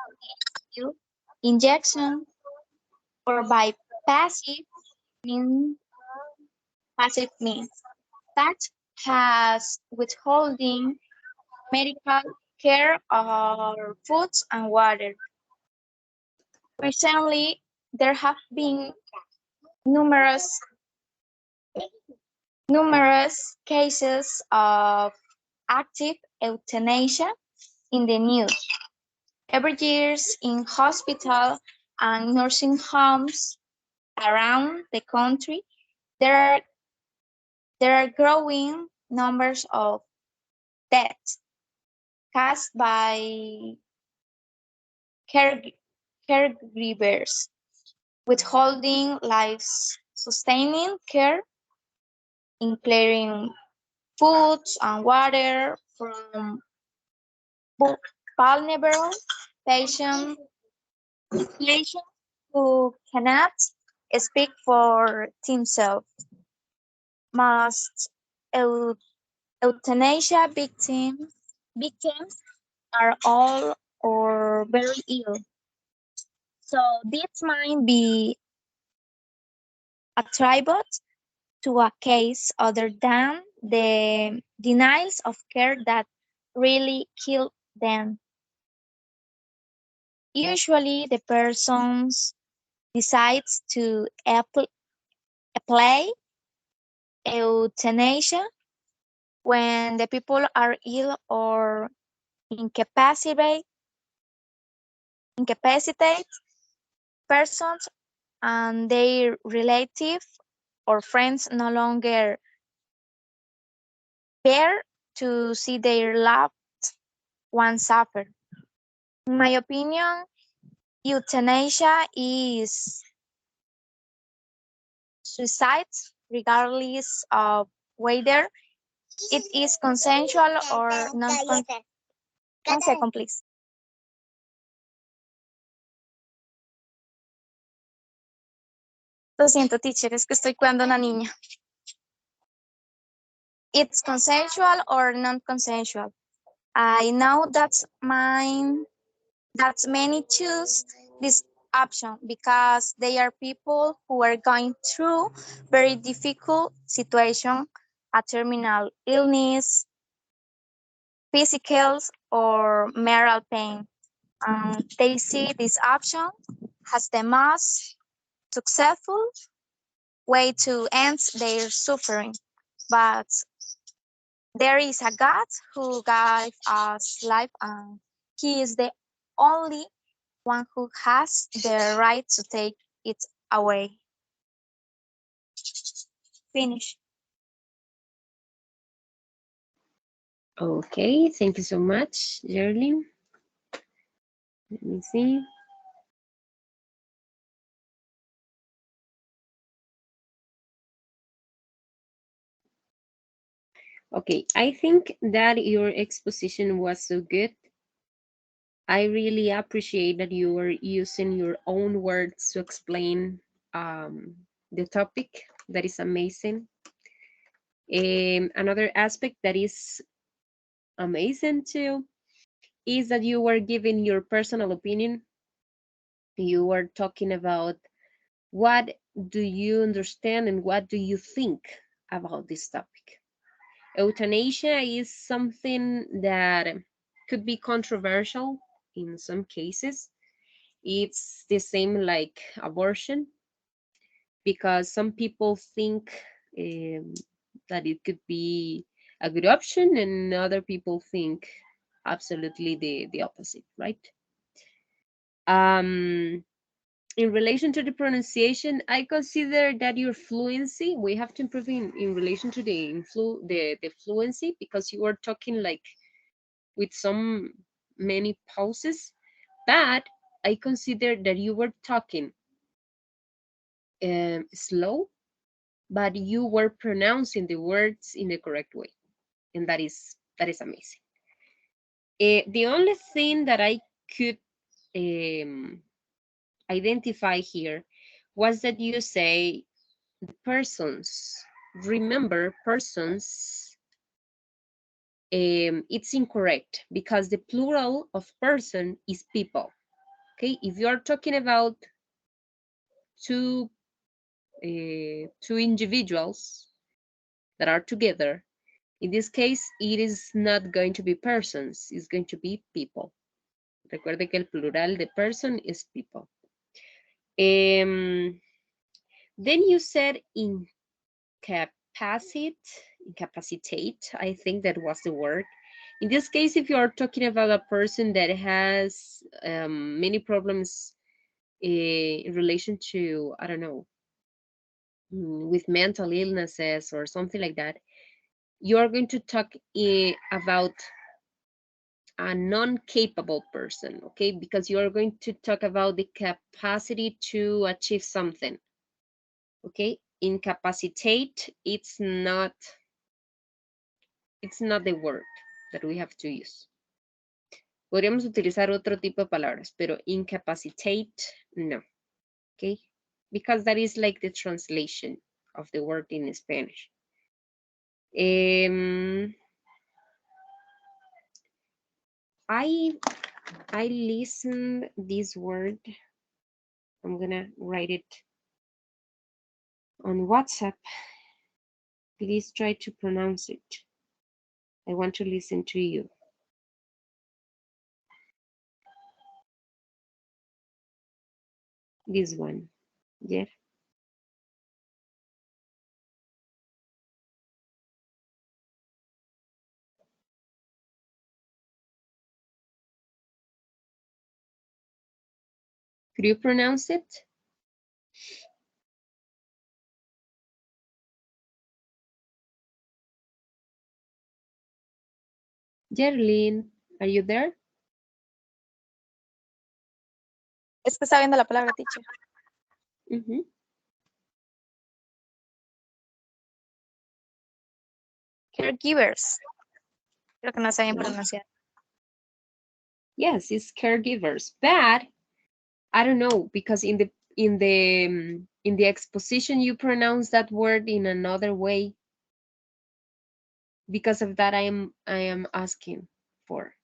pill, injection, or by mean, passive means, such as withholding medical care or foods and water. Recently, there have been numerous numerous cases of active euthanasia in the news. Every year in hospitals and nursing homes around the country, there are, there are growing numbers of deaths caused by care, caregivers withholding life-sustaining care, including foods and water from vulnerable patients, patients who cannot speak for themselves. Most euthanasia victims are old or very ill. So this might be attributed to a case other than the denials of care that really kill them. Usually the person decides to apply euthanasia when the people are ill or incapacitated persons and their relative or friends no longer bear to see their loved ones suffer. In my opinion, euthanasia is suicide regardless of whether it is consensual or non-consensual. One second, please. Lo siento, teacher, es que estoy cuidando a una niña. It's consensual or non-consensual. I know that many choose this option because they are people who are going through very difficult situation, a terminal illness, physical or mental pain. They see this option as the most successful way to end their suffering. But there is a God who gave us life, and He is the only one who has the right to take it away. Finish.
Okay, thank you so much, Jerlyn. Let me see. Okay, I think that your exposition was so good. I really appreciate that you were using your own words to explain the topic. That is amazing. Another aspect that is amazing too is that you were giving your personal opinion. You were talking about what do you understand and what do you think about this topic. Euthanasia is something that could be controversial in some cases. It's the same like abortion because some people think um, that it could be a good option and other people think absolutely the opposite, right? Um, in relation to the pronunciation, I consider that your fluency, we have to improve in relation to the fluency because you are talking like with some many pauses, but I consider that you were talking slow, but you were pronouncing the words in the correct way, and that is amazing. The only thing that I could um, identify here was that you say persons. Remember, persons, it's incorrect because the plural of person is people. Okay, if you are talking about two two individuals that are together, in this case, it is not going to be persons, it's going to be people. Recuerde que el plural de person is people. Then you said incapacitate, I think that was the word. In this case, if you are talking about a person that has many problems in relation to, I don't know, with mental illnesses or something like that, you are going to talk about a non-capable person, okay? Because you are going to talk about the capacity to achieve something, okay? Incapacitate, it's not the word that we have to use. Podríamos utilizar otro tipo de palabras, pero incapacitate, no, okay? Because that is like the translation of the word in Spanish. I listened this word. I'm gonna write it on WhatsApp. Please try to pronounce it. I want to listen to you. This one. Yeah. Could you pronounce it? Jerlyn, are you there?
Es que está viendo la palabra, teacher.
Mm-hmm.
Caregivers. Creo que no saben pronunciar.
Yes, it's caregivers, but I don't know because in the exposition you pronounce that word in another way. Because of that, I am asking for.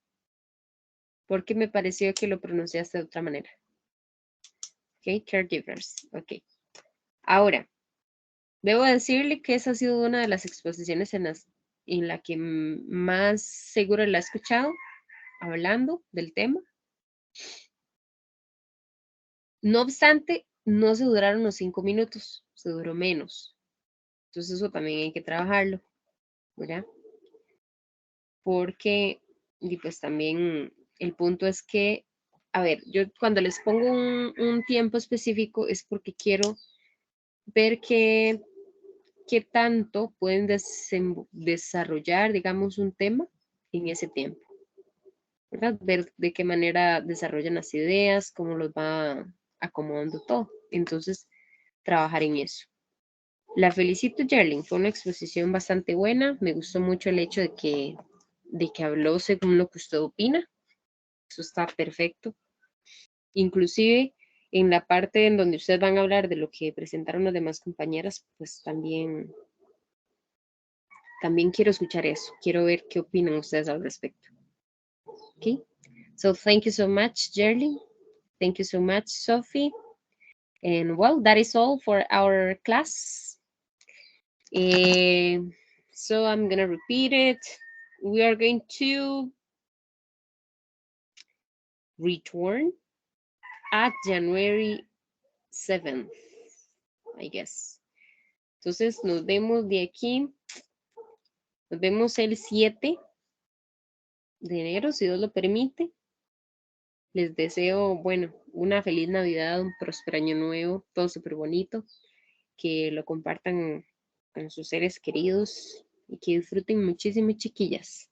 Porque me pareció que lo pronunciaste de otra manera. Okay, caregivers. Okay. Ahora, debo decirle que esa ha sido una de las exposiciones en la que más seguro la he escuchado hablando del tema. No obstante, no se duraron los 5 minutos, se duró menos. Entonces eso también hay que trabajarlo, ¿verdad? Porque, y pues también el punto es que, a ver, yo cuando les pongo un tiempo específico es porque quiero ver qué tanto pueden desarrollar, digamos, un tema en ese tiempo, ¿verdad? Ver de qué manera desarrollan las ideas, cómo los va acomodando todo. Entonces, trabajar en eso. La felicito, Jerlyn. Fue una exposición bastante buena. Me gustó mucho el hecho de que habló según lo que usted opina. Eso está perfecto. Inclusive en la parte en donde ustedes van a hablar de lo que presentaron las demás compañeras, pues también quiero escuchar eso. Quiero ver qué opinan ustedes al respecto. Okay. So thank you so much, Jerlyn. Thank you so much, Sophie. And well, that is all for our class. So I'm gonna repeat it. We are going to return at January 7th, I guess. Entonces nos vemos de aquí. Nos vemos el 7 de enero, si Dios lo permite. Les deseo, bueno, una feliz Navidad, un próspero año nuevo, todo súper bonito. Que lo compartan con sus seres queridos y que disfruten muchísimo, chiquillas.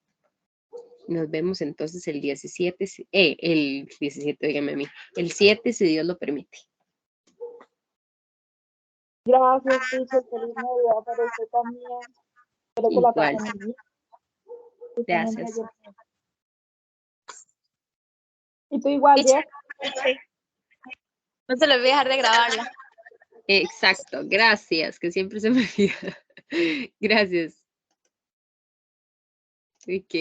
Nos vemos entonces el 17, el 17, dígame a mí, el 7, si Dios lo permite.
Gracias, teacher. Feliz Navidad para usted también. Espero que la
Igual,
pasen muy bien. Que estén en
gracias.
mayor. Y tú igual,
Teacher,
Jeff.
no se le olvide dejar de grabarla.
Exacto, gracias, que siempre se me olvida. Gracias. Ok.